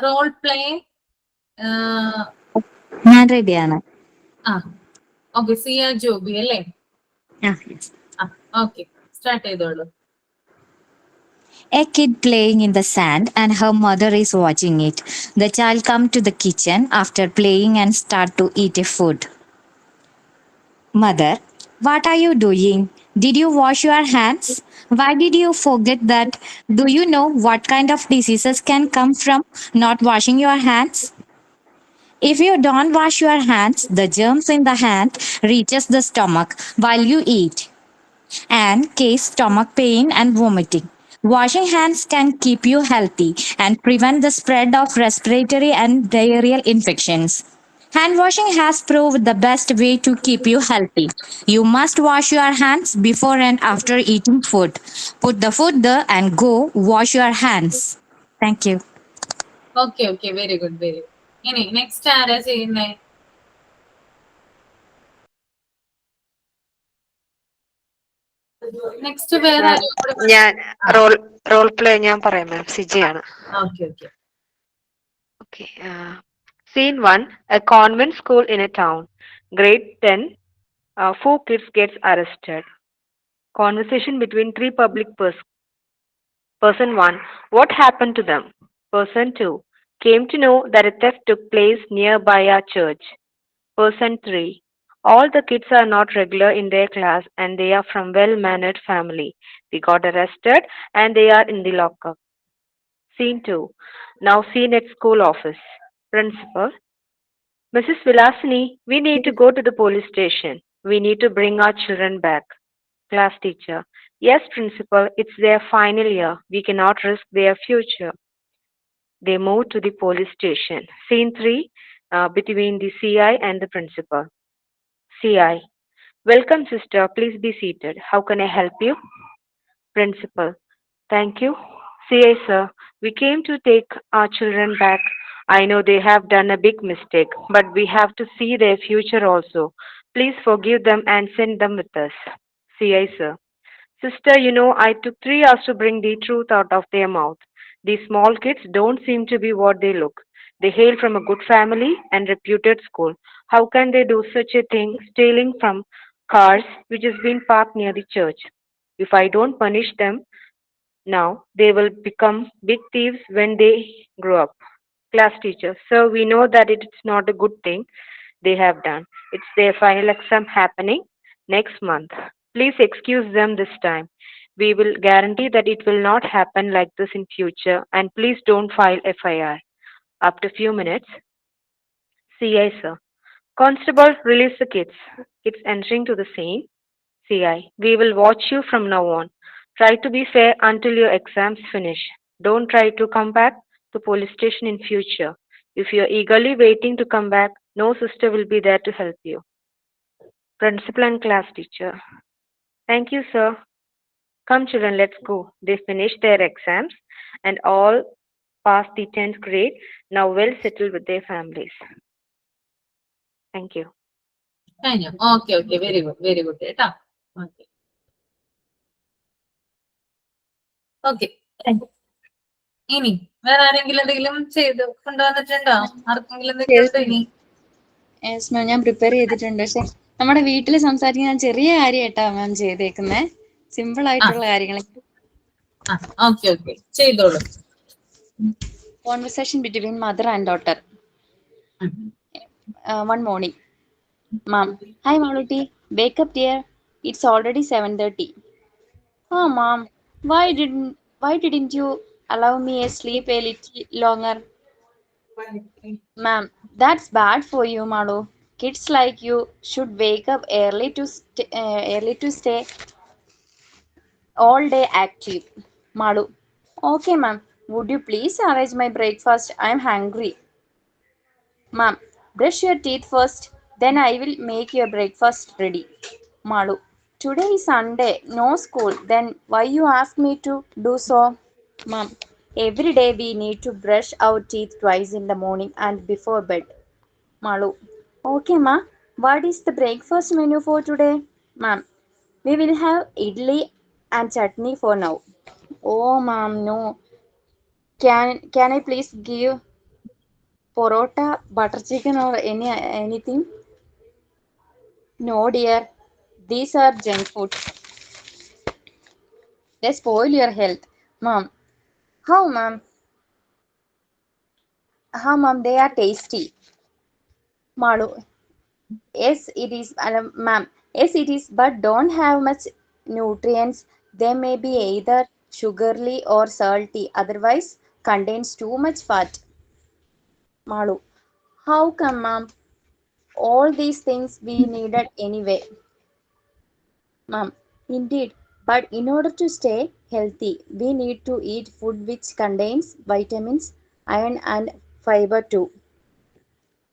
Role play. ഞാൻ റെഡിയാണ്. Okay, സിയ ജോബി അല്ലേ? Okay, start ചെയ്തോളൂ. A kid playing in the sand and her mother is watching it. The child come to the kitchen after playing and start to eat a food. Mother, what are you doing? Did you wash your hands? Why did you forget that? Do you know what kind of diseases can come from not washing your hands? If you don't wash your hands, the germs in the hand reaches the stomach while you eat and cause stomach pain and vomiting. Washing hands can keep you healthy and prevent the spread of respiratory and diarrheal infections. Hand washing has proved the best way to keep you healthy. You must wash your hands before and after eating food. Put the food there and go wash your hands. Thank you. Okay okay, very good, very good. ഇനി next ആരാ ചെയ്യുന്നേ? Next വേറെ ഞാൻ role play ഞാൻ പറയാം ma'am. സിജിയാണ്. Okay okay. Okay. Scene 1. A convent school in a town. Grade 10. 4 kids gets arrested. Conversation between 3 public Person 1. What happened to them? Person 2. Came to know that a theft took place nearby our church. Person 3. All the kids are not regular in their class and they are from well-mannered family. They got arrested and they are in the lockup. Scene 2. Now scene at school office. Principal. Mrs. Vilasini, we need to go to the police station. We need to bring our children back. Class teacher. Yes, principal, it's their final year. We cannot risk their future. They move to the police station. Scene 3. Between the CI and the principal. CI. Welcome, sister. Please be seated. How can I help you? Principal. Thank you. CI, sir. We came to take our children back. I know they have done a big mistake, but we have to see their future also. Please forgive them and send them with us. CI, sir. Sister, you know, I took 3 hours to bring the truth out of their mouth. These small kids don't seem to be what they look. They hail from a good family and reputed school. How can they do such a thing, stealing from cars which has been parked near the church? If I don't punish them now, they will become big thieves when they grow up. Class teacher. Sir, we know that it's not a good thing they have done. It's their final exam happening next month. Please excuse them this time. We will guarantee that it will not happen like this in future, and please don't file FIR. After few minutes. CI, sir. Constable, release the kids. Kids entering to the scene. CI. We will watch you from now on. Try to be fair until your exams finish. Don't try to come back to police station in future. If you are eagerly waiting to come back, no sister will be there to help you. Principal and class teacher. Thank you, sir. Come children, let's go. They finished their exams and all passed the 10th grade, now well settled with their families. Thank you. കഴിഞ്ഞു. Okay okay, very good, very good കേട്ടോ. Okay okay. ഇനി വേറെ ആരെങ്കിലും എന്തെങ്കിലും ചെയ്ത് കൊണ്ടുവന്നിട്ടുണ്ടോ? ആർക്കെങ്കിലും എന്തെങ്കിലും ഉണ്ടോ ഇനി? യെസ് മാം, ഞാൻ പ്രിപ്പയർ ചെയ്തിട്ടുണ്ട്. പക്ഷെ നമ്മുടെ വീട്ടിൽ സംസാരിക്കുന്ന ചെറിയ കാര്യമായിട്ടാ മാം ചെയ്തേക്കുന്നേ. സിമ്പിൾ ആയിട്ടുള്ള കാര്യങ്ങൾ. ഓക്കെ ഓക്കെ, ചെയ്തോളൂ. Conversation between mother and daughter. One morning. Mom, hi Maluti, wake up dear. It's already 7:30. Oh, Mom, why didn't you allow me to sleep a little longer? Ma'am, that's bad for you, Malu. Kids like you should wake up early to stay all day active. Malu. Okay, ma'am. Would you please arrange my breakfast? I'm hungry. Ma'am, brush your teeth first, then I will make your breakfast ready. Malu. Today is Sunday, no school. Then why you ask me to do so? Ma'am, every day we need to brush our teeth twice in the morning and before bed. Malu. Okay, ma. What is the breakfast menu for today? Ma'am, we will have idli and chutney for now. Oh, ma'am, no. Can I please give porota, butter chicken, or anything? No, dear. These are junk food. They spoil your health. Mom. How, ma'am? How, ma'am? They are tasty. Malu. Yes, it is, ma'am. Yes, it is, but don't have much nutrients. They may be either sugary or salty, otherwise contains too much fat. Malu. How come, ma'am? All these things we needed anyway. Ma'am, indeed. But in order to stay healthy, we need to eat food which contains vitamins, iron, and fiber too.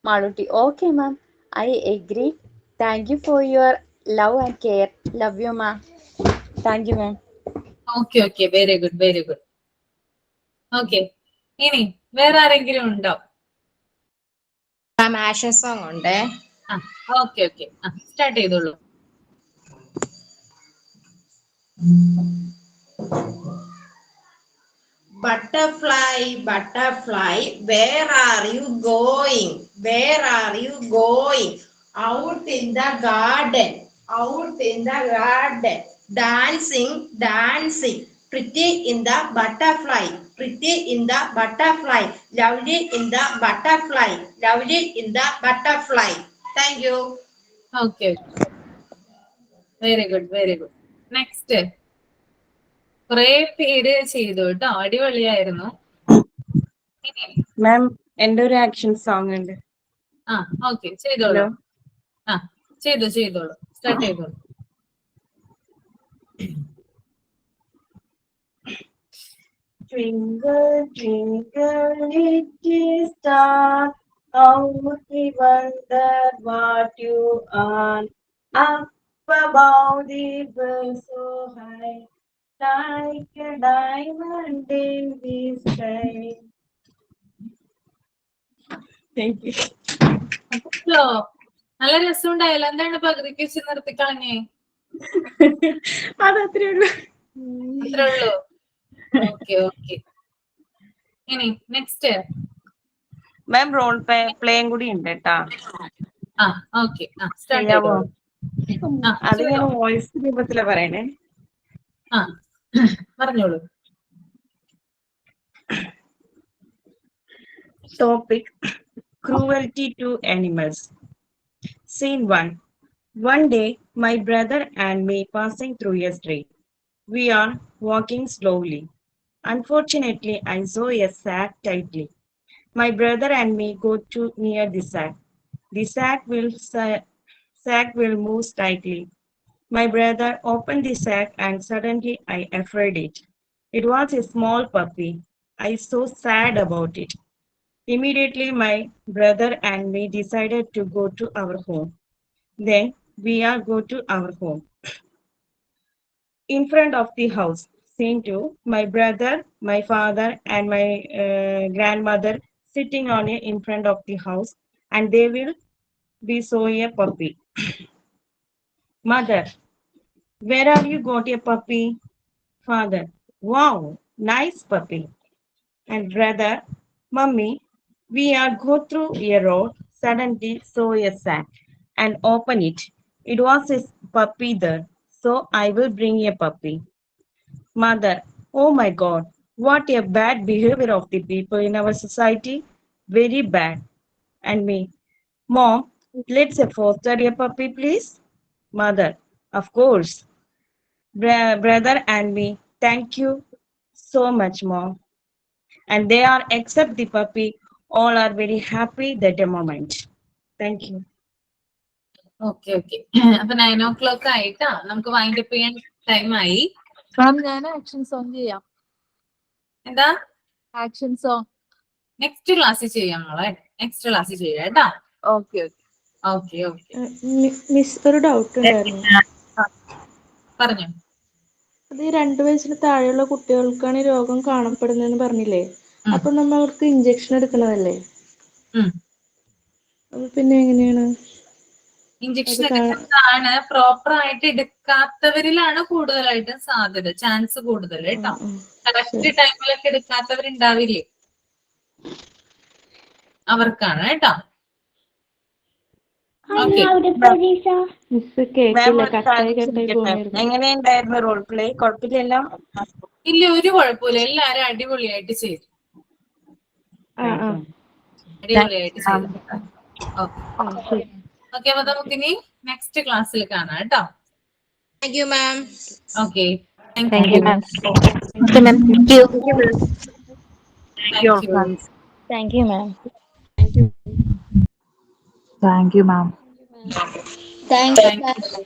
Maluti, okay, ma'am. I agree. Thank you for your love and care. Love you, ma'am. Thank you, ma'am. Okay okay, very good very good. Okay, ഇനി വേറെ ആരെങ്കിലും ഉണ്ടോ? മാം Ashan song ഉണ്ട്. ആ okay okay, start ചെയ്തോളൂ. Butterfly, butterfly, where are you going? Where are you going? Out in the garden, out in the garden, dancing, dancing. Pretty in the butterfly, pretty in the butterfly, lovely in the butterfly, lovely in the butterfly. Thank you. Okay, very good very good. Next. കുറെ പേര് ചെയ്തു കേട്ടോ, അടിപൊളിയായിരുന്നു. മാം എന്റെ ഒരു action song ഉണ്ട്. ആ okay, ചെയ്തോളൂ. ആ ചെയ്തോളൂ, സ്റ്റാർട്ട് ചെയ്തോളൂ. Twinkle, twinkle, little star, how we wonder what you are. Up above the world so high, like a diamond in the sky. Thank you. അപ്പോ നല്ല രസമുണ്ടായല്ലോ. എന്താണ് പകുതിക്ക് വെച്ച് നിർത്തിക്കളഞ്ഞേ? അതത്രേ ഉള്ളൂ. അത്രേ ഉള്ളൂ. Okay okay. ഇനി നെക്സ്റ്റ്. മാം റോൾ പ്ലേയും കൂടി ഉണ്ട് കേട്ടാ. ആ ഓക്കെ, സ്റ്റാർട്ട് ചെയ്തോളൂ. അത് ഞാൻ വോയിസ് രൂപത്തിലാ പറയണേ. ആ പറഞ്ഞോളൂ. Topic: cruelty to animals. Scene 1. One day, my brother and me passing through a street. We are walking slowly. Unfortunately, I saw a sack tightly. My brother and me go to near the sack. The sack will move slightly. My brother opened the sack and suddenly I afraid it. It was a small puppy. I so sad about it. Immediately, my brother and me decided to go to our home. Then we are go to our home. In front of the house, scene 2, my brother, my father, and my grandmother sitting on in front of the house, and they will be showing a puppy. Mother, where have you got a puppy? Father, wow, nice puppy. And brother, Mummy, we are go through a road, suddenly saw a sack and open it. It was a puppy there, so I will bring a puppy. Mother, oh my God, what a bad behavior of the people in our society. Very bad. And me, Mom, let's foster a puppy, please. Mother, Of course. Brother and me, thank you so much, Mom. And they are, except the puppy, all are very happy that a moment. Thank you. Okay okay. അപ്പൊ 9 o'clock ആയിട്ടാ, നമുക്ക് wind up ചെയ്യാൻ time ആയി. മാം ഞാൻ action song ചെയ്യാം. എന്താ action song next ക്ലാസ്സിൽ ചെയ്യാം മോളെ, നെക്സ്റ്റ് ക്ലാസ്സിൽ ചെയ്യാം കേട്ടാ. Okay okay okay. മിസ്, ഒരു ഡൗട്ട് ഉണ്ടായിരുന്നു. പറഞ്ഞു. അത് 2 വയസ്സിന് താഴെയുള്ള കുട്ടികൾക്കാണ് ഈ രോഗം കാണപ്പെടുന്നതെന്ന് പറഞ്ഞില്ലേ? അപ്പൊ നമ്മൾ അവർക്ക് ഇഞ്ചക്ഷൻ എടുക്കണതല്ലേ? അപ്പൊ പിന്നെ എങ്ങനെയാണ് ഇഞ്ചക്ഷൻ എടുക്കുന്നതാണ് പ്രോപ്പർ ആയിട്ട് എടുക്കാത്തവരിലാണ് കൂടുതലായിട്ട് സാധ്യത, ചാൻസ് കൂടുതൽ കേട്ടോ. കറക്റ്റ് ടൈമിലൊക്കെ എടുക്കാത്തവരുണ്ടാവില്ലേ, അവർക്കാണ് കേട്ടോ. എങ്ങനെയുണ്ടായിരുന്നു റോൾ പ്ലേ? കുഴപ്പമില്ലല്ലോ? ഇല്ല, ഒരു കുഴപ്പമില്ല, എല്ലാരും അടിപൊളിയായിട്ട് ചെയ്തു, അടിപൊളിയായിട്ട് ചെയ്തു. ഓക്കെ, അപ്പൊ നമുക്കിനി നെക്സ്റ്റ് ക്ലാസ്സിൽ കാണാം കേട്ടോ. Thank you, ma'am. Okay, Thank you, ma'am. Okay, ma'am. Thank you. Thank you. Thank you, ma'am. Thank you, ma'am. Thank you, ma'am.